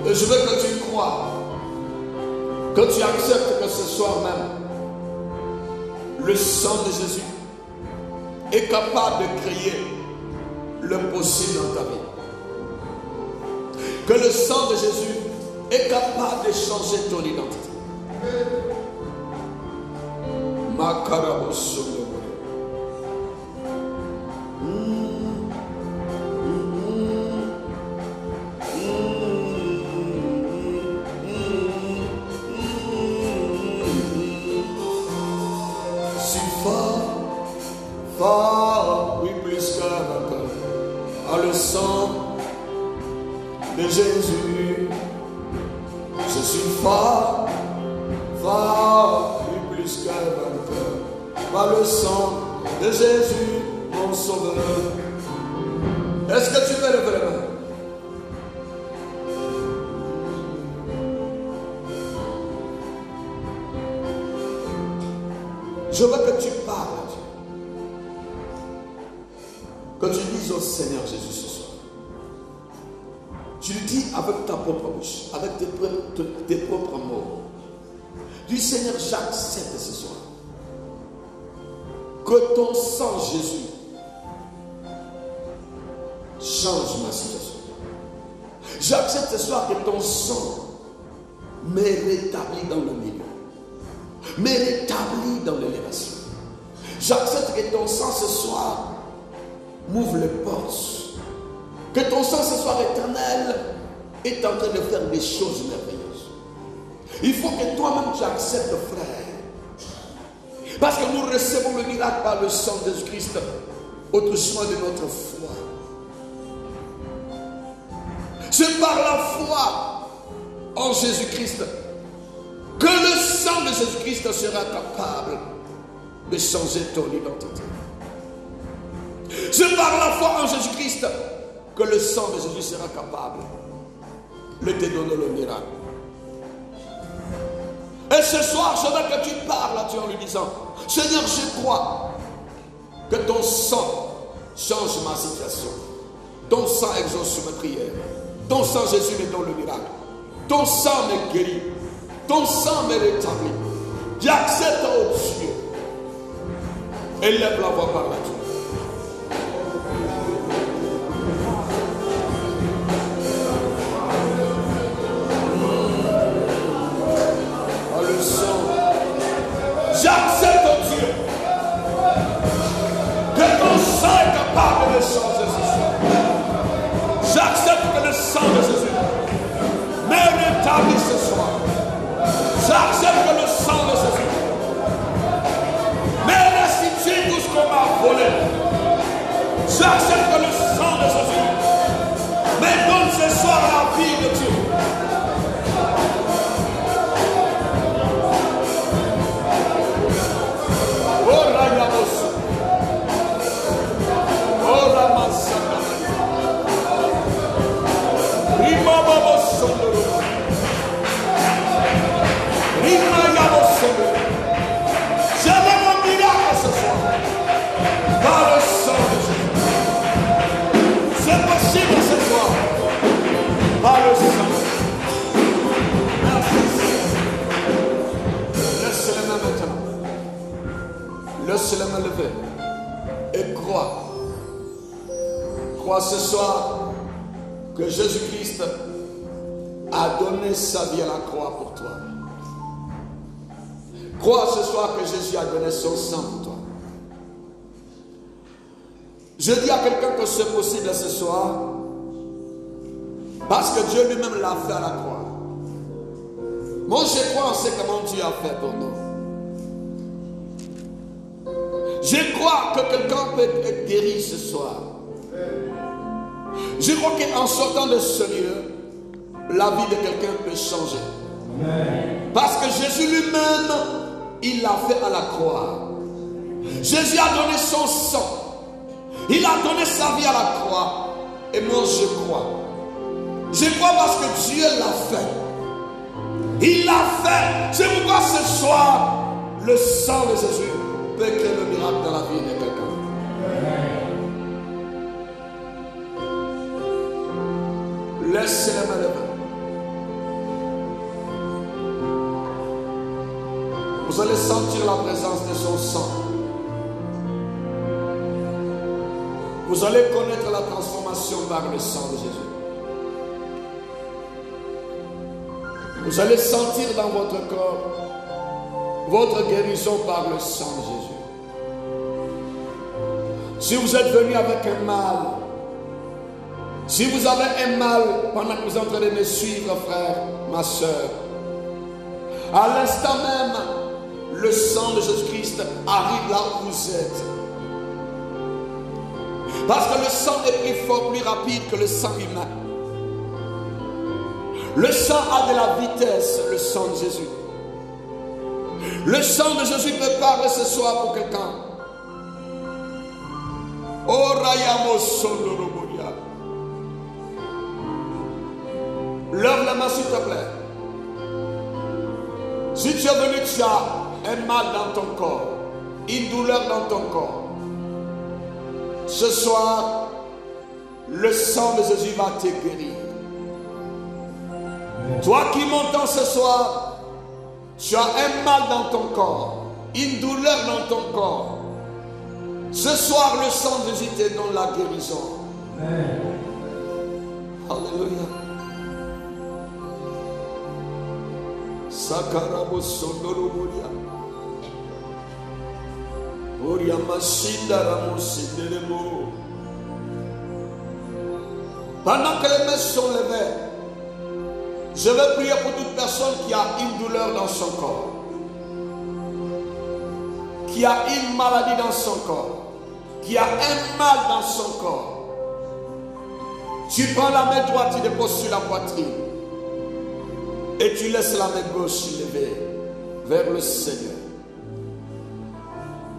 Et je veux que tu crois, que tu acceptes que ce soir même, le sang de Jésus est capable de créer le possible dans ta vie. que le sang de Jésus est capable de changer ton identité. Si fort, fort, oui plus qu'un vainqueur, à le sang de Jésus. Je suis fort, fort, oui plus qu'un vainqueur, par le sang de Jésus, mon sauveur. Est-ce que tu veux lever la main? Je veux que tu parles à Dieu. Que tu dises au Seigneur Jésus ce soir. Tu le dis avec ta propre bouche, avec tes propres mots. Dis Seigneur, j'accepte ce soir que ton sang Jésus change ma situation. J'accepte ce soir que ton sang me rétablit dans le milieu, me rétablit dans l'élévation. J'accepte que ton sang ce soir m'ouvre les portes. Que ton sang ce soir éternel est en train de faire des choses merveilleuses. Il faut que toi-même tu acceptes, frère. Parce que nous recevons le miracle par le sang de Jésus-Christ au touchement de notre foi. C'est par la foi en Jésus-Christ que le sang de Jésus-Christ sera capable de changer ton identité. C'est par la foi en Jésus-Christ que le sang de Jésus sera capable de te donner le miracle. Et ce soir, je veux que tu parles à Dieu en lui disant, Seigneur, je crois que ton sang change ma situation. Ton sang exauce mes prières. Ton sang, Jésus, me donne le miracle. Ton sang me guérit. Ton sang me rétablit. J'accepte, oh Dieu. Élève la voix par la Dieu. J'accepte, oh Dieu, que ton sang est capable de changer ce soir. J'accepte que le sang de Jésus me rétablit ce soir. J'accepte que le sang de Jésus me restitue tout ce qu'on m'a volé. J'accepte que le sang de Jésus me donne ce soir la vie de Dieu. Laisse-les me lever et crois. Crois ce soir que Jésus-Christ a donné sa vie à la croix pour toi. Crois ce soir que Jésus a donné son sang pour toi. Je dis à quelqu'un que c'est possible ce soir parce que Dieu lui-même l'a fait à la croix. Moi je crois en ce comment Dieu a fait pour nous. Je crois que quelqu'un peut être guéri ce soir. Je crois qu'en sortant de ce lieu, la vie de quelqu'un peut changer. Parce que Jésus lui-même, il l'a fait à la croix. Jésus a donné son sang. Il a donné sa vie à la croix. Et moi je crois. Je crois parce que Dieu l'a fait. Il l'a fait. C'est pourquoi ce soir, le sang de Jésus peut créer le miracle dans la vie de quelqu'un. Laissez-les me lever. Vous allez sentir la présence de son sang. Vous allez connaître la transformation par le sang de Jésus. Vous allez sentir dans votre corps votre guérison par le sang de Jésus. Si vous êtes venu avec un mal, si vous avez un mal pendant que vous êtes en train de me suivre, frère, ma soeur, à l'instant même, le sang de Jésus-Christ arrive là où vous êtes. Parce que le sang est plus fort, plus rapide que le sang humain. Le sang a de la vitesse, le sang de Jésus. Le sang de Jésus peut parler ce soir pour quelqu'un. Oh Rayamo Sondoroboria. Lève la main s'il te plaît. Si tu es venu, tu as un mal dans ton corps, une douleur dans ton corps. Ce soir, le sang de Jésus va te guérir. Toi qui m'entends ce soir, tu as un mal dans ton corps, une douleur dans ton corps. Ce soir, le sang de Jésus te donne la guérison. Amen. Alléluia. Sakarabo Sondoroboria. Oria Mashinda Ramosinderemo. Pendant que les mains sont levées, je vais prier pour toute personne qui a une douleur dans son corps, qui a une maladie dans son corps, qui a un mal dans son corps. Tu prends la main droite, tu déposes sur la poitrine et tu laisses la main gauche levée vers le Seigneur.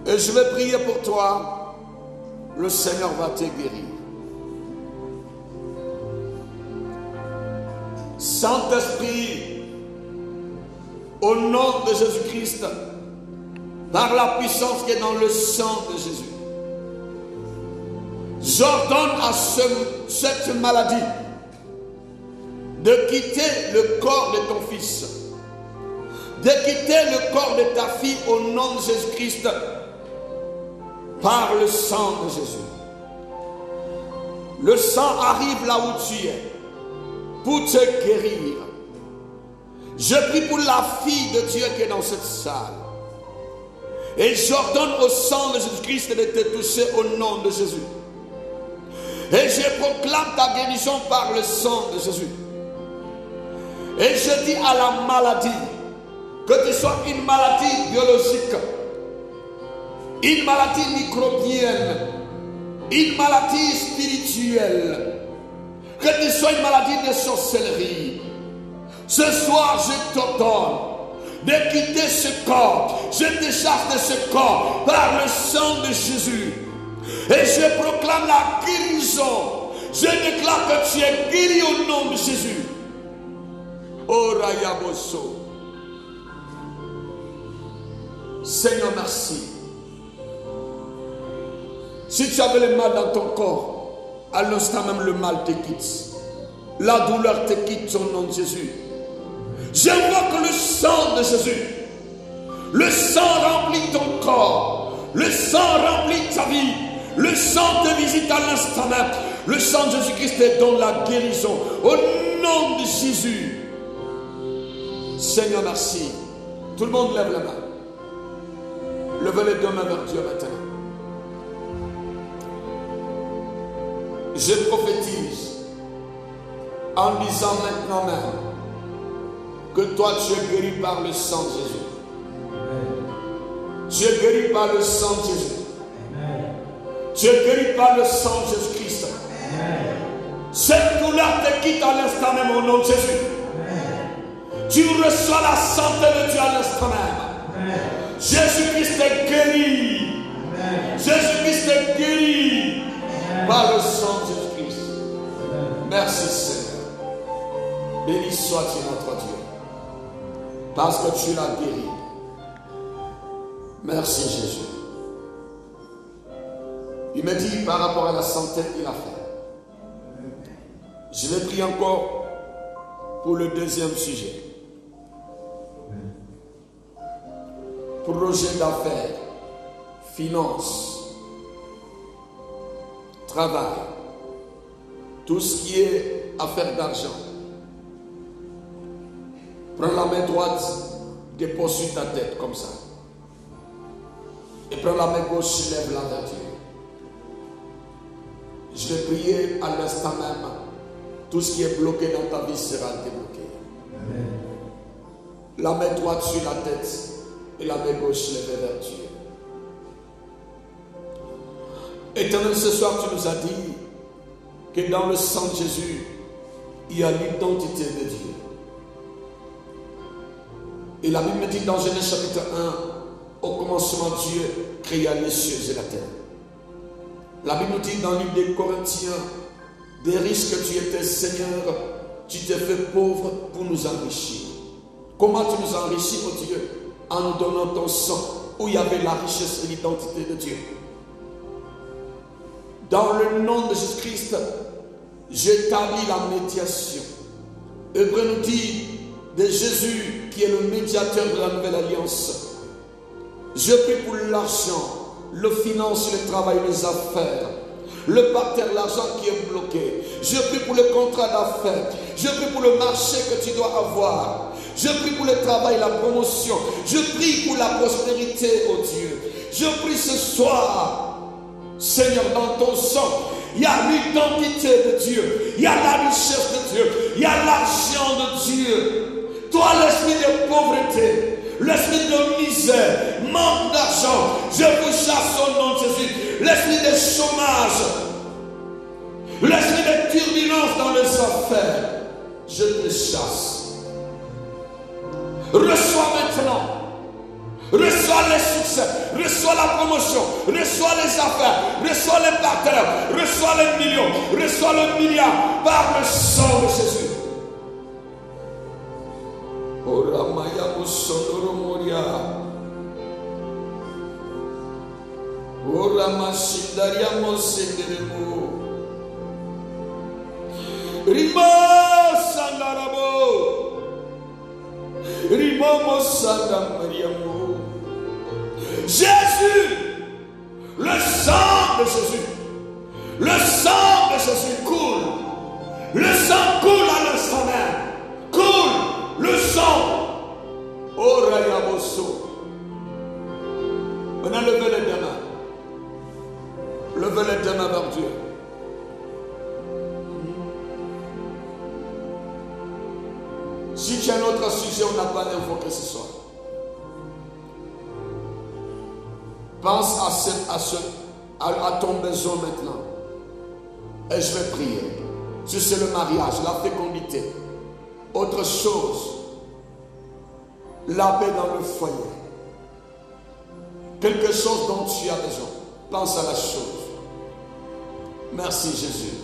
Et je vais prier pour toi. Le Seigneur va te guérir. Saint-Esprit, au nom de Jésus-Christ, par la puissance qui est dans le sang de Jésus, j'ordonne à cette maladie de quitter le corps de ton fils, de quitter le corps de ta fille au nom de Jésus-Christ, par le sang de Jésus. Le sang arrive là où tu es pour te guérir. Je prie pour la fille de Dieu qui est dans cette salle. Et j'ordonne au sang de Jésus-Christ de te toucher au nom de Jésus. Et je proclame ta guérison par le sang de Jésus. Et je dis à la maladie, que tu sois une maladie biologique, une maladie microbienne, une maladie spirituelle, que tu sois une maladie de sorcellerie. Ce soir, je t'ordonne de quitter ce corps. Je te chasse de ce corps par le sang de Jésus. Et je proclame la guérison. Je déclare que tu es guéri au nom de Jésus. Oh Rayaboso. Seigneur, merci. Si tu avais le mal dans ton corps, à l'instant même le mal te quitte. La douleur te quitte au nom de Jésus. J'invoque le sang de Jésus. Le sang remplit ton corps. Le sang remplit ta vie. Le sang te visite à l'instant même. Le sang de Jésus-Christ te donne la guérison. Au nom de Jésus. Seigneur, merci. Tout le monde lève la main. Levez les deux mains vers Dieu maintenant. Je prophétise en disant maintenant même que toi tu es guéri par le sang de Jésus. Tu es guéri par le sang de Jésus. Tu es guéri par le sang de Jésus-Christ. Cette douleur te quitte à l'instant même au nom de Jésus. Tu reçois la santé de Dieu à l'instant même. Jésus-Christ est guéri. Jésus-Christ est guéri par le sang de Jésus-Christ. Merci Seigneur. Béni sois-tu notre Dieu. Parce que tu l'as guéri. Merci Jésus. Il me dit par rapport à la santé qu'il a fait. Je vais prier encore pour le deuxième sujet. Projet d'affaires, finances, travail, tout ce qui est affaire d'argent. Prends la main droite, dépose sur ta tête comme ça. Et prends la main gauche, lève-la vers Dieu. Je vais prier à l'instant même. Tout ce qui est bloqué dans ta vie sera débloqué. Amen. La main droite sur la tête et la main gauche levée vers Dieu. Éternel, ce soir tu nous as dit que dans le sang de Jésus, il y a l'identité de Dieu. Et la Bible me dit dans Genèse chapitre 1, au commencement Dieu créa les cieux et la terre. La Bible nous dit dans le livre des Corinthiens, des riches que tu étais Seigneur, tu t'es fait pauvre pour nous enrichir. Comment tu nous enrichis, mon Dieu? En nous donnant ton sang, où il y avait la richesse et l'identité de Dieu. Dans le nom de Jésus-Christ, j'établis la médiation. Hébreu nous dit de Jésus qui est le médiateur de la nouvelle alliance. Je prie pour l'argent, le finance, le travail, les affaires, le parterre, l'argent qui est bloqué. Je prie pour le contrat d'affaires. Je prie pour le marché que tu dois avoir. Je prie pour le travail, la promotion. Je prie pour la prospérité, oh Dieu. Je prie ce soir, Seigneur, dans ton sang, il y a l'identité de Dieu. Il y a la richesse de Dieu. Il y a l'argent de Dieu. Toi, l'esprit de pauvreté, l'esprit de misère, manque d'argent, je vous chasse au nom de Jésus. L'esprit de chômage, l'esprit de turbulence dans les affaires, je te chasse. Reçois maintenant. Reçois les succès, reçois la promotion, reçois les affaires, reçois les partenaires, reçois les millions, reçois le milliard par le sang de Jésus. Oramaya Musondoro Moria. Oramashindaria Mosenderemo. Rima Sandarabo. Rima Mosanda Mariamo. Jésus, le sang de Jésus, le sang de Jésus coule, le sang coule à l'instant même, coule le sang. Oh Rayaboso. Maintenant levez les deux mains, levez les deux mains vers Dieu. Si tu as un autre sujet, on n'a pas d'invoquer ce soir. Pense à ton besoin maintenant. Et je vais prier. Si c'est le mariage, la fécondité, autre chose, la paix dans le foyer, quelque chose dont tu as besoin, pense à la chose. Merci Jésus.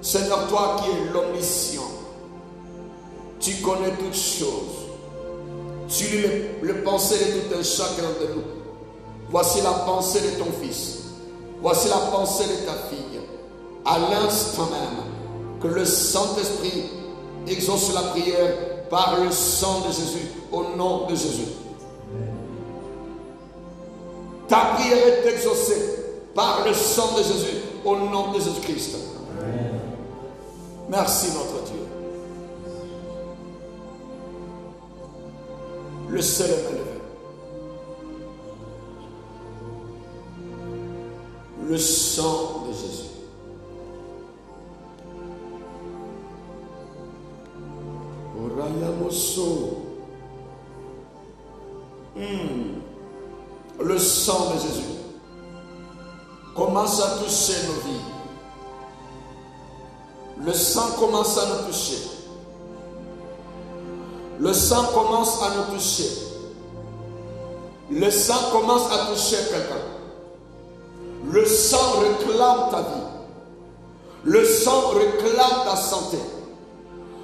Seigneur, toi qui es l'omniscient, tu connais toutes choses. Tu lis le pensée de tout un chacun de nous. Voici la pensée de ton fils. Voici la pensée de ta fille. À l'instant même que le Saint-Esprit exauce la prière par le sang de Jésus, au nom de Jésus. Ta prière est exaucée par le sang de Jésus, au nom de Jésus-Christ. Merci notre Dieu. Le ciel est élevé. Le sang de Jésus. Le sang de Jésus commence à toucher nos vies. Le sang commence à nous toucher. Le sang commence à nous toucher. Le sang commence à toucher quelqu'un. Le sang réclame ta vie. Le sang réclame ta santé.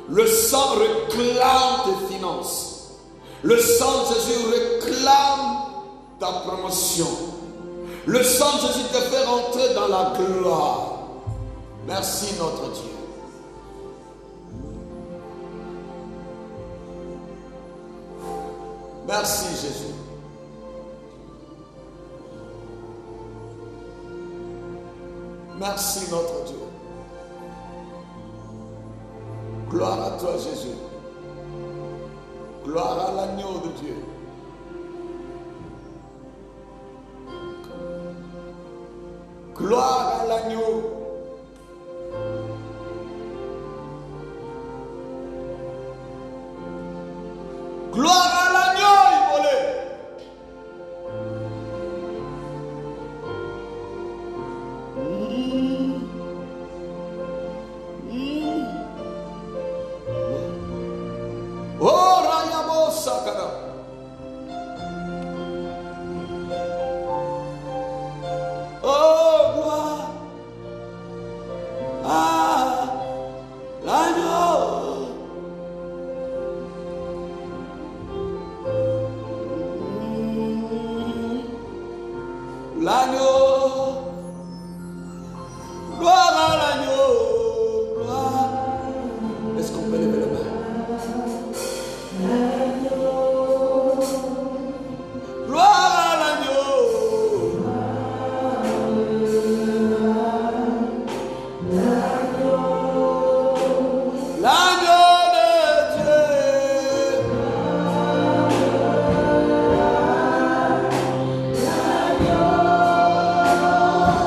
Le sang réclame tes finances. Le sang de Jésus réclame ta promotion. Le sang de Jésus te fait rentrer dans la gloire. Merci notre Dieu. Merci Jésus. Merci notre Dieu. Gloire à toi Jésus. Gloire à l'agneau de Dieu. Gloire à l'agneau. Gloire à l'agneau immolé. Oh, Rayabo Sakara. Oh, gloire à l'agneau. L'agneau. Gloire à l'agneau. Gloire. Est-ce qu'on peut lever la main? Gloire à l'agneau. L'agneau de Dieu.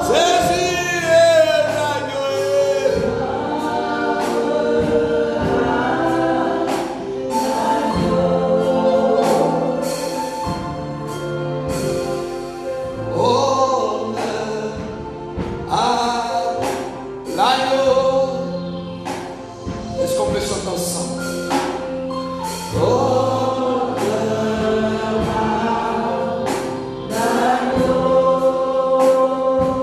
Jésus est l'agneau. Honneur à l'agneau. Est-ce qu'on peut chanter ensemble? Honneur à l'agneau.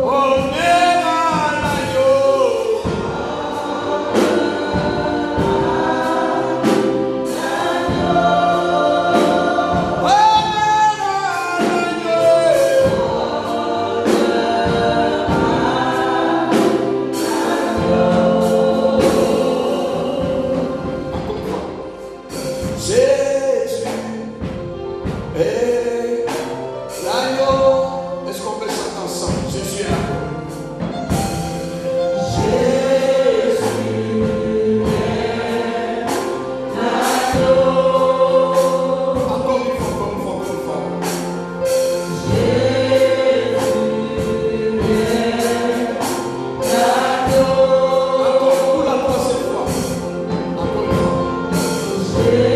Honneur à l'agneau. Jésus est l'agneau. Est-ce qu'on peut chanter ensemble? Jésus est l'agneau. Jésus est l'agneau. Encore une fois, encore une fois. Jésus est l'agneau. Encore pour la troisième fois. Encore une fois. Jésus.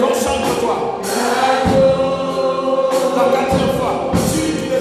Concentre-toi. La quatrième fois, tu es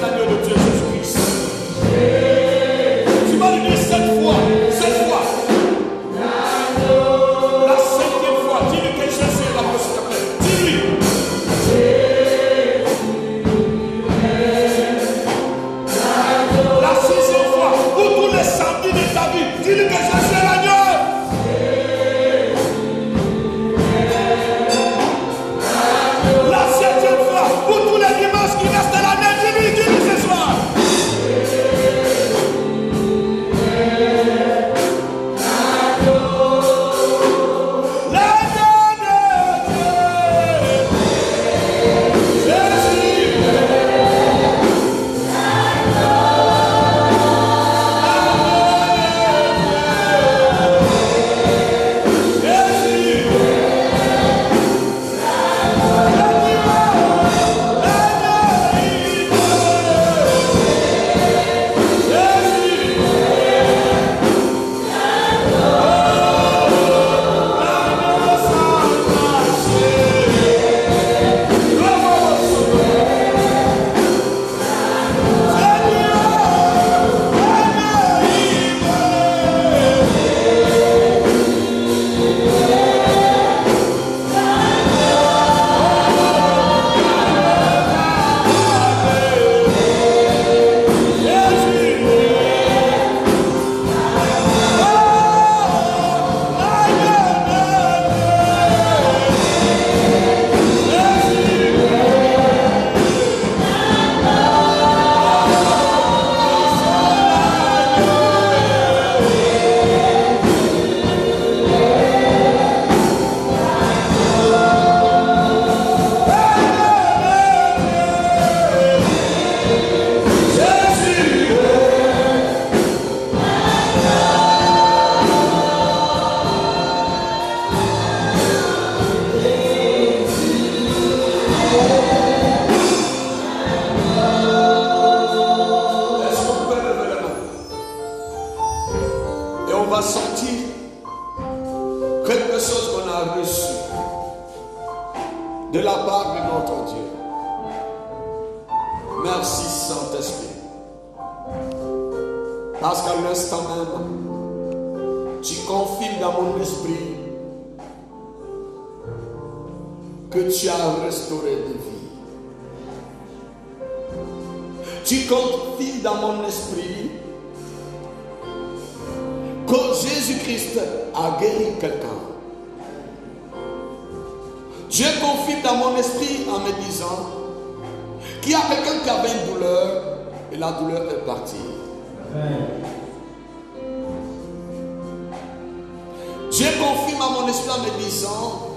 doit sentir quelque chose qu'on a reçu de la part de notre Dieu. Merci Saint-Esprit. Parce qu'à l'instant même, tu confirmes dans mon esprit que tu as restauré des vies. Tu confirmes dans mon esprit que Jésus-Christ a guéri quelqu'un. Dieu confirme dans mon esprit en me disant qu'il y a quelqu'un qui avait une douleur et la douleur est partie. Amen. Dieu confirme à mon esprit en me disant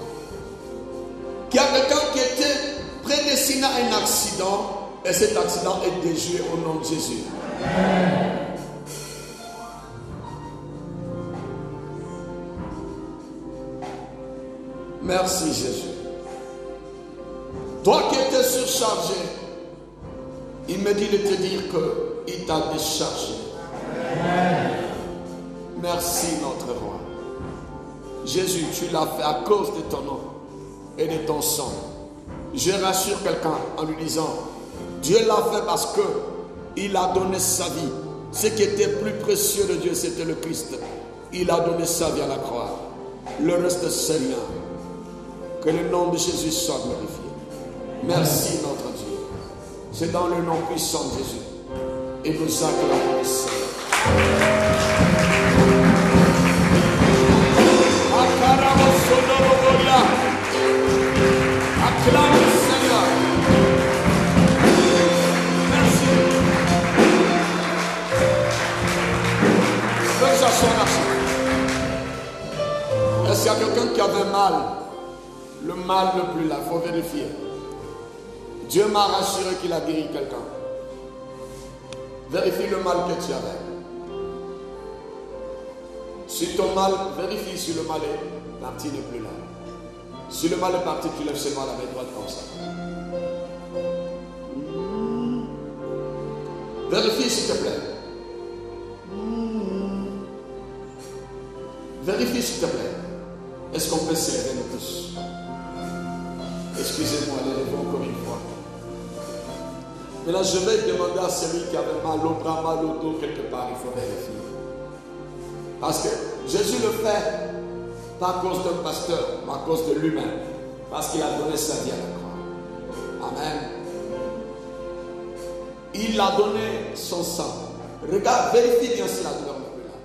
qu'il y a quelqu'un qui était prédestiné à un accident et cet accident est déjoué au nom de Jésus. Amen. Merci Jésus. Toi qui étais surchargé, il me dit de te dire qu'il t'a déchargé. Amen. Merci notre roi. Jésus, tu l'as fait à cause de ton nom et de ton sang. Je rassure quelqu'un en lui disant, Dieu l'a fait parce qu'il a donné sa vie. Ce qui était plus précieux de Dieu, c'était le Christ. Il a donné sa vie à la croix. Le reste, c'est rien. Que le nom de Jésus soit glorifié. Merci notre Dieu. C'est dans le nom puissant de Jésus. Et nous acclamons le Seigneur. Acclame le Seigneur. Merci. Fais s'asseoir là. Est-ce qu'il y a quelqu'un qui avait mal? Le mal ne plus là, il faut vérifier. Dieu m'a rassuré qu'il a guéri quelqu'un. Vérifie le mal que tu avais. Si ton mal, vérifie si le mal est parti n'est plus là. Si le mal est parti, tu lèves seulement la main droite comme ça. Vérifie s'il te plaît. Vérifie s'il te plaît. Est-ce qu'on peut serrer nous tous? Excusez-moi, lèvez encore une fois. Maintenant, je vais demander à celui qui avait mal au bras, mal au dos, quelque part, il faut vérifier. Parce que Jésus le fait, pas à cause d'un pasteur, mais à cause de lui-même. Parce qu'il a donné sa vie à la croix. Amen. Il a donné son sang. Regarde, vérifie bien si la douleur n'est plus là.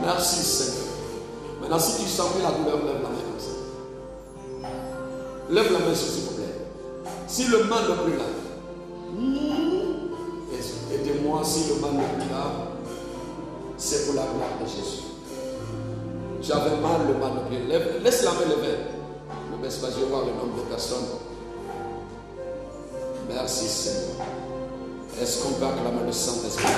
Merci Seigneur. Maintenant, si tu sens que la douleur, lève la main comme ça. Lève la main, s'il vous plaît. Si le mal n'est plus là, aidez-moi, si le mal n'est plus là, c'est pour la gloire de Jésus. J'avais mal, le mal n'est plus là. Laisse la main lever. Ne baisse pas, je vais voir le nombre de personnes. Merci Seigneur. Est-ce qu'on peut acclamer le Saint-Esprit?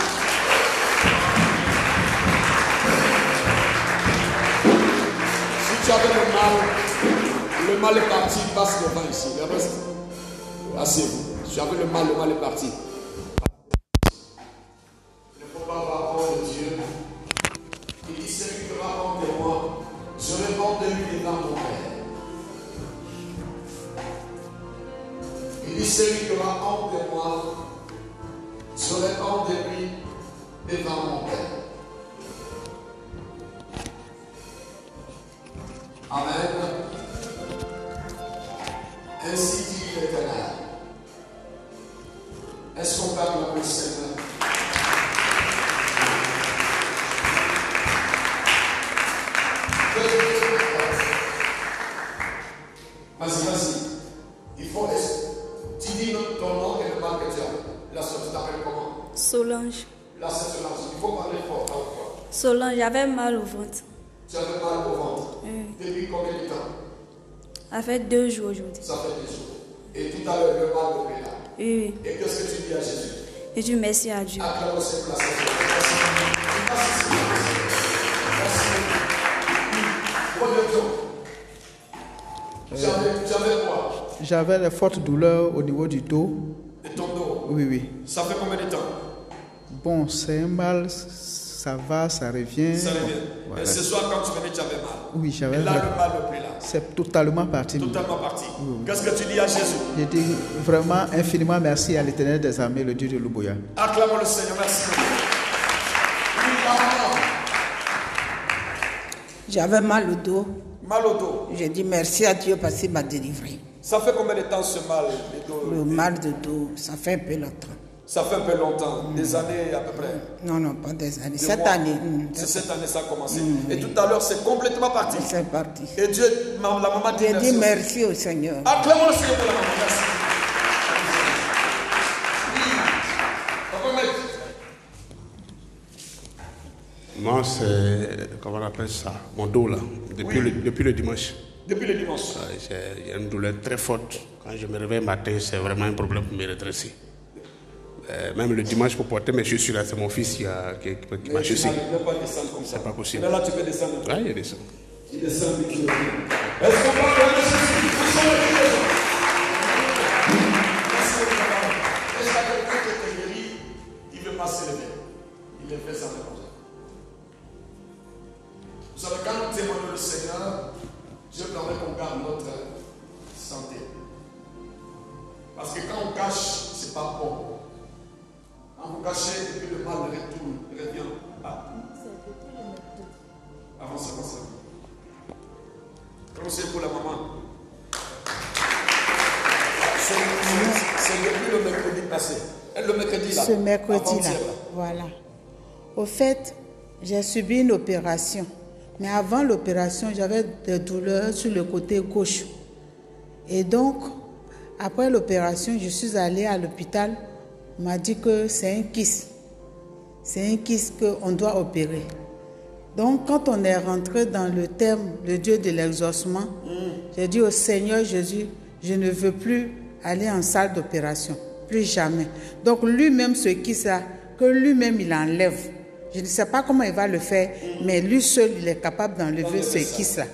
Tu avais le mal est parti, passe devant ici. Le reste, asseyez-vous. Tu avais le mal est parti. Il ne faut pas avoir peur de Dieu. Il dit, celui qui va honte de moi, je réponds de lui devant mon Père. Il dit, celui qui aura honte de moi, je réponds de lui devant mon Père. Amen. Ainsi dit l'Éternel. Est-ce qu'on peut acclamer le Seigneur? Vas-y. Il faut. Tu dis ton nom et le mal que tu as. La soeur, tu t'appelles comment? Solange. La soeur Solange. Il faut parler fort. Solange, j'avais mal au ventre. Tu avais mal au ventre? Oui. Depuis combien de temps? Ça fait 2 jours aujourd'hui. Ça fait 2 jours. Et tout à l'heure, le mal depuis là. Oui. Et qu'est-ce que tu dis à Jésus? Je dis merci à Dieu. Acclame cette place. Merci. J'avais quoi? J'avais une forte douleur au niveau du dos. Et ton dos? Oui, oui. Ça fait combien de temps? Bon, c'est un mal, ça va, ça revient. Ça revient. Voilà. Et ce soir, quand tu venais, tu avais mal. Oui, j'avais Et là, mal. le mal n'est plus là. C'est totalement parti. Totalement parti. Oui. Qu'est-ce que tu dis à Jésus? Je dis vraiment infiniment merci à l'Éternel des armées, le Dieu de Louboya. Acclamons le Seigneur. Merci. Oui, maman. J'avais mal au dos. Mal au dos. J'ai dit merci à Dieu parce qu'il m'a délivré. Ça fait combien de temps ce mal de dos? Le mal de dos, ça fait un peu longtemps. Ça fait un peu longtemps, des années à peu près. Non, non, pas des années. Des Cette mois. année. C'est cette année ça a commencé. Et tout à l'heure, c'est complètement parti. C'est parti. Et Dieu, la maman dit J'ai merci. dit merci au Seigneur. Acclamons le Seigneur pour la maman. Merci. Papa Mec. Moi, c'est, comment on appelle ça, mon dos là, depuis, Oui. depuis le dimanche. Depuis le dimanche. J'ai une douleur très forte. Quand je me réveille le matin, c'est vraiment un problème pour me redresser. Même le dimanche, pour porter mes chaussures là, c'est mon fils qui m'a chaussé. Tu ne peux pas descendre comme ça. C'est pas possible. Mais là, tu peux descendre. Ah, il descend. Tu descends du pied. Est-ce qu'on peut acclamer Jésus? Poussons le pied. Merci beaucoup. Est-ce qu'il y a quelqu'un qui est guéri, il veut pas se lever? Il est fait ça comme ça. Vous savez, quand nous témoignons le Seigneur, Dieu permet qu'on garde notre santé. Parce que quand on cache, c'est pas bon. Quand vous cachez, et puis le mal retourne, revient. Ah. Avancez, avancez. Comment c'est pour la maman? C'est depuis le mercredi passé. Et le mercredi là. Ce mercredi-là, avant-hier, voilà. Au fait, j'ai subi une opération. Mais avant l'opération, j'avais des douleurs sur le côté gauche. Et donc, après l'opération, je suis allée à l'hôpital. On m'a dit que c'est un kyste. C'est un kyste qu'on doit opérer. Donc, quand on est rentré dans le terme, le Dieu de l'exaucement, j'ai dit au Seigneur Jésus, je ne veux plus aller en salle d'opération. Plus jamais. Donc, lui-même, ce kyste-là, que lui-même, il enlève. Je ne sais pas comment il va le faire, mais lui seul, il est capable d'enlever ce kyste-là.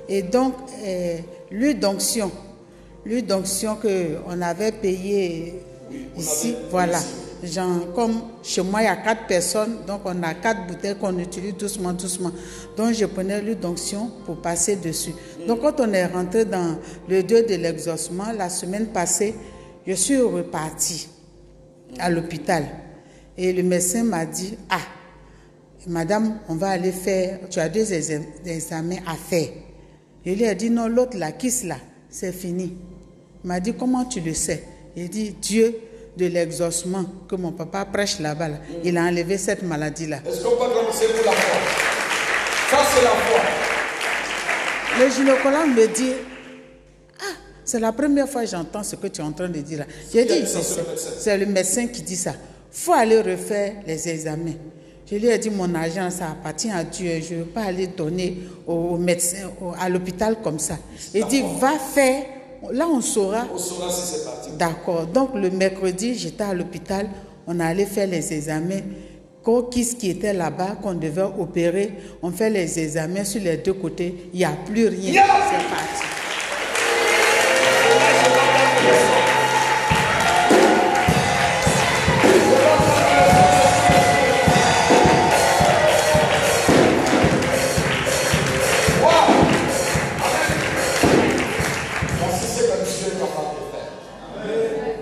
Et donc, l'huile d'onction qu'on avait payé ici, voilà. Genre, comme chez moi, il y a 4 personnes, donc on a 4 bouteilles qu'on utilise doucement, doucement. Donc, je prenais l'huile d'onction pour passer dessus. Donc, quand on est rentré dans le Dieu de l'exaucement, la semaine passée, je suis repartie à l'hôpital. Et le médecin m'a dit, ah, madame, on va aller faire, tu as 2 examens à faire. Je lui ai dit, non, l'autre, la kyste là, c'est fini. Il m'a dit, comment tu le sais? Il dit, Dieu de l'exaucement que mon papa prêche là-bas, là, il a enlevé cette maladie-là. Est-ce qu'on peut commencer pour la foi? Ça, c'est la foi. Le gynécologue me dit, ah, c'est la première fois que j'entends ce que tu es en train de dire là. J'ai dit, c'est le médecin qui dit ça. Il faut aller refaire les examens. Je lui ai dit, mon argent, ça appartient à Dieu. Je ne veux pas aller donner au médecin, à l'hôpital comme ça. Il dit, va faire. Là, on saura. On saura si c'est parti. D'accord. Donc, le mercredi, j'étais à l'hôpital. On allait faire les examens. Qu'est-ce qui était là-bas, qu'on devait opérer. On fait les examens sur les 2 côtés. Il n'y a plus rien. Yeah! C'est parti.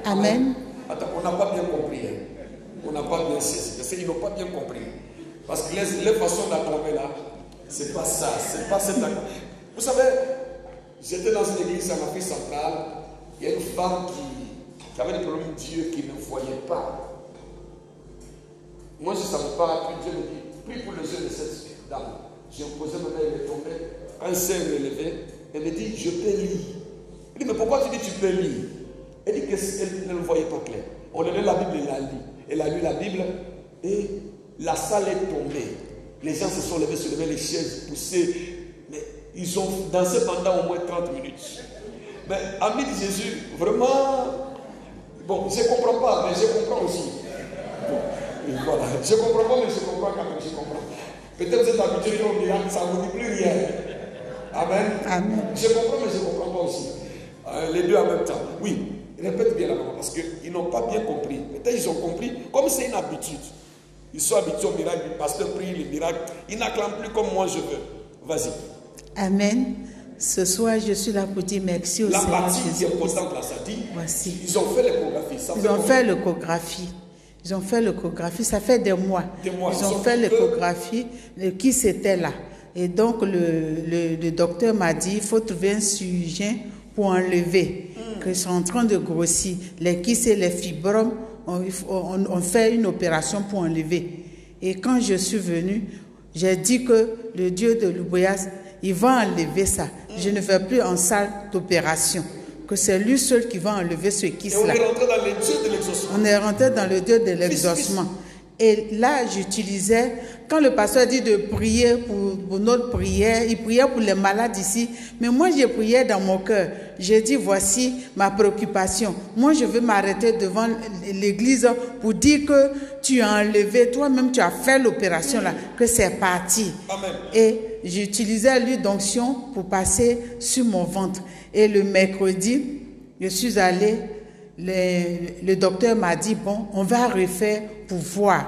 Amen. Attends, on n'a pas bien compris. Hein. On n'a pas bien saisi. Parce qu'ils n'ont pas bien compris. Parce que les façons d'attomber là, c'est pas ça. C'est pas cette. Vous savez, j'étais dans une église en Afrique centrale. Il y a une femme qui avait des problèmes d'yeux qui ne voyait pas. Moi, je ne savais pas. Puis Dieu me dit, prie pour les yeux de cette dame. J'ai posé ma main, elle est tombée. Un sein est levé. Elle me dit, je peux lire. Il dit, mais pourquoi tu dis tu peux lire? Elle dit qu'elle ne le voyait pas clair. On a lu la Bible, elle a lu. Elle a lu la Bible et la salle est tombée. Les gens se sont levés, les chaises poussées. Mais ils ont dansé pendant au moins 30 minutes. Mais ami de Jésus, vraiment, bon, je ne comprends pas, mais je comprends aussi. Bon, voilà, je ne comprends pas, mais je comprends quand même, je comprends. Peut-être vous êtes habitué au miracle, ça ne vous dit plus rien. Amen. Amen. Je comprends, mais je ne comprends pas aussi. Les deux en même temps. Oui, répète bien la maman parce qu'ils n'ont pas bien compris. Peut-être ils ont compris, comme c'est une habitude. Ils sont habitués au miracle, le pasteur prie les miracles. Ils n'acclament plus comme moi je veux. Vas-y. Amen. Ce soir, je suis là pour dire merci au La Seigneur partie qui est Jésus. importante là, ça dit, Voici. ils ont fait l'échographie. Ils ont fait l'échographie. Ils ont fait l'échographie. Ça fait des mois. Ils ont fait l'échographie. Qui c'était là? Et donc, le docteur m'a dit, il faut trouver un chirurgien pour enlever. Que sont en train de grossir. Les kysts et les fibromes, on fait une opération pour enlever. Et quand je suis venue, j'ai dit que le Dieu de l'Uboyas, il va enlever ça. Je ne vais plus en salle d'opération. Que c'est lui seul qui va enlever ce kyste-là. Et on est rentré dans le Dieu de l'exaucement. On est rentré dans le Dieu de l'exaucement. Et là, j'utilisais, quand le pasteur dit de prier pour notre prière, il priait pour les malades ici, mais moi je priais dans mon cœur. J'ai dit, voici ma préoccupation. Moi je veux m'arrêter devant l'église pour dire que tu as enlevé, toi-même tu as fait l'opération là, que c'est parti. Amen. Et j'utilisais l'huile d'onction pour passer sur mon ventre. Et le mercredi, je suis allée. Le docteur m'a dit, bon, on va refaire pour voir.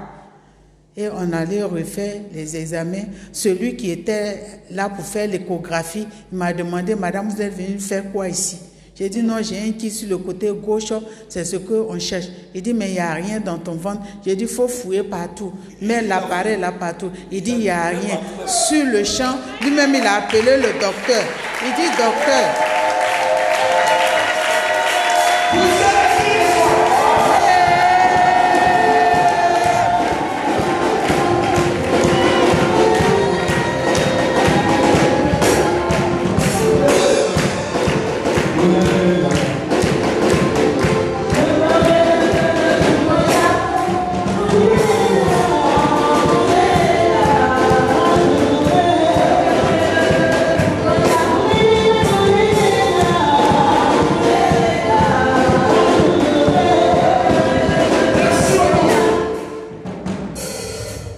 Et on allait refaire les examens. Celui qui était là pour faire l'échographie, il m'a demandé, madame, vous êtes venue faire quoi ici? J'ai dit, non, j'ai un kyste sur le côté gauche, c'est ce qu'on cherche. Il dit, mais il n'y a rien dans ton ventre. J'ai dit, il faut fouiller partout. Mets l'appareil là partout. Il dit, il n'y a rien. Sur le champ, lui-même, il a appelé le docteur. Il dit, docteur,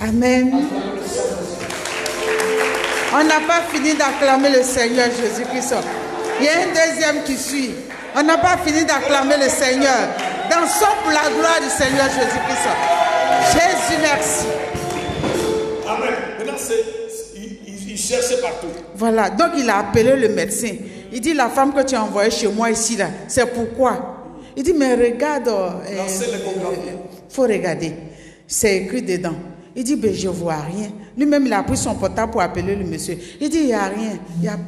amen. On n'a pas fini d'acclamer le Seigneur Jésus-Christ. Il y a un deuxième qui suit. On n'a pas fini d'acclamer le Seigneur. Dansons pour la gloire du Seigneur Jésus-Christ. Jésus, merci. Amen. Maintenant, il cherchait partout. Voilà, donc il a appelé le médecin. Il dit, la femme que tu as envoyée chez moi ici, là, c'est pourquoi? Il dit, mais regarde, faut regarder. C'est écrit dedans. Il dit, ben, je ne vois rien. Lui-même, il a pris son portable pour appeler le monsieur. Il dit, il n'y a rien.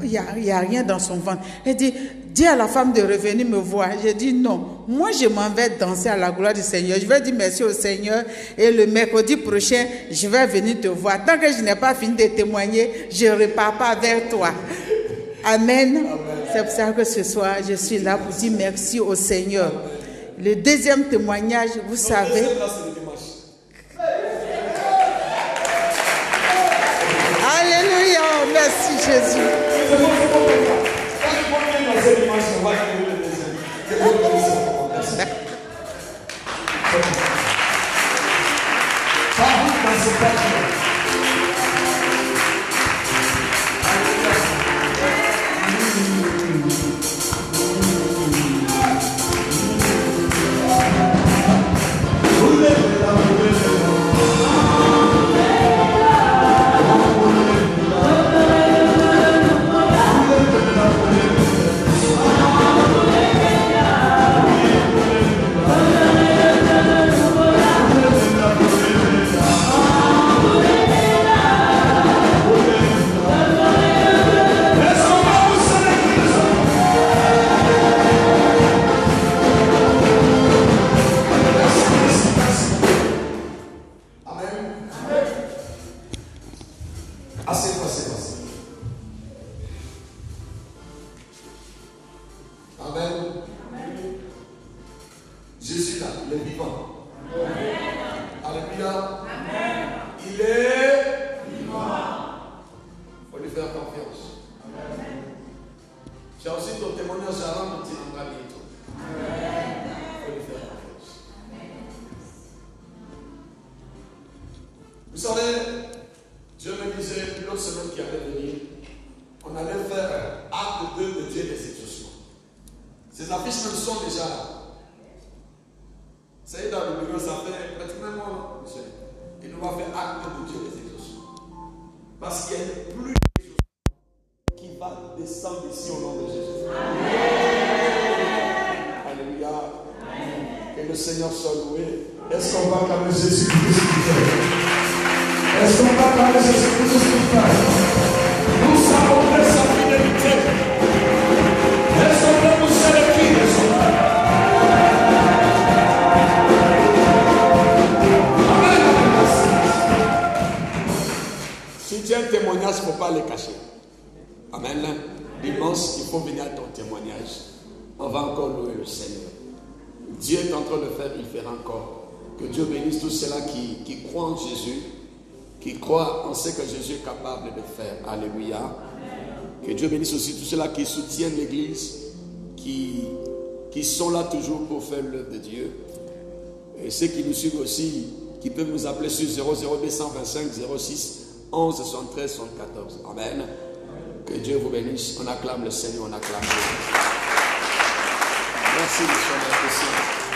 Il y a rien dans son ventre. Il dit, dis à la femme de revenir me voir. J'ai dit, non. Moi, je m'en vais danser à la gloire du Seigneur. Je vais dire merci au Seigneur. Et le mercredi prochain, je vais venir te voir. Tant que je n'ai pas fini de témoigner, je ne repars pas vers toi. Amen. Amen. C'est pour ça que ce soir, je suis là pour dire merci au Seigneur. Le deuxième témoignage, vous savez... Alléluia, merci Jésus. affiches même sont déjà là. Ça y est, dans le bureau, ça fait pratiquement un mois, monsieur. Il nous va faire acte de Dieu les exaucements. Parce qu'il y a une pluie d'exaucements qui va descendre ici au nom de Jésus. Alléluia. Que le Seigneur soit loué. Est-ce qu'on va acclamer Jésus pour tout ce qu'il fait? Est-ce qu'on va acclamer Jésus pour tout ce qu'il fait? Nous savons de sa fidélité. Est-ce qu'on peut nous célébrer de son âme? Si tu as un témoignage, il ne faut pas le cacher. Amen. Dimanche, il faut venir à ton témoignage. On va encore louer le Seigneur. Dieu est en train de faire, il fera encore. Que Dieu bénisse tous ceux-là qui croient en Jésus, qui croient en ce que Jésus est capable de faire. Alléluia. Que Dieu bénisse aussi tous ceux-là qui soutiennent l'Église, qui sont là toujours pour faire l'œuvre de Dieu. Et ceux qui nous suivent aussi, qui peuvent nous appeler sur 00225 06 11 73 74. Amen. Que Dieu vous bénisse. On acclame le Seigneur, on acclame Dieu. Merci, Monsieur.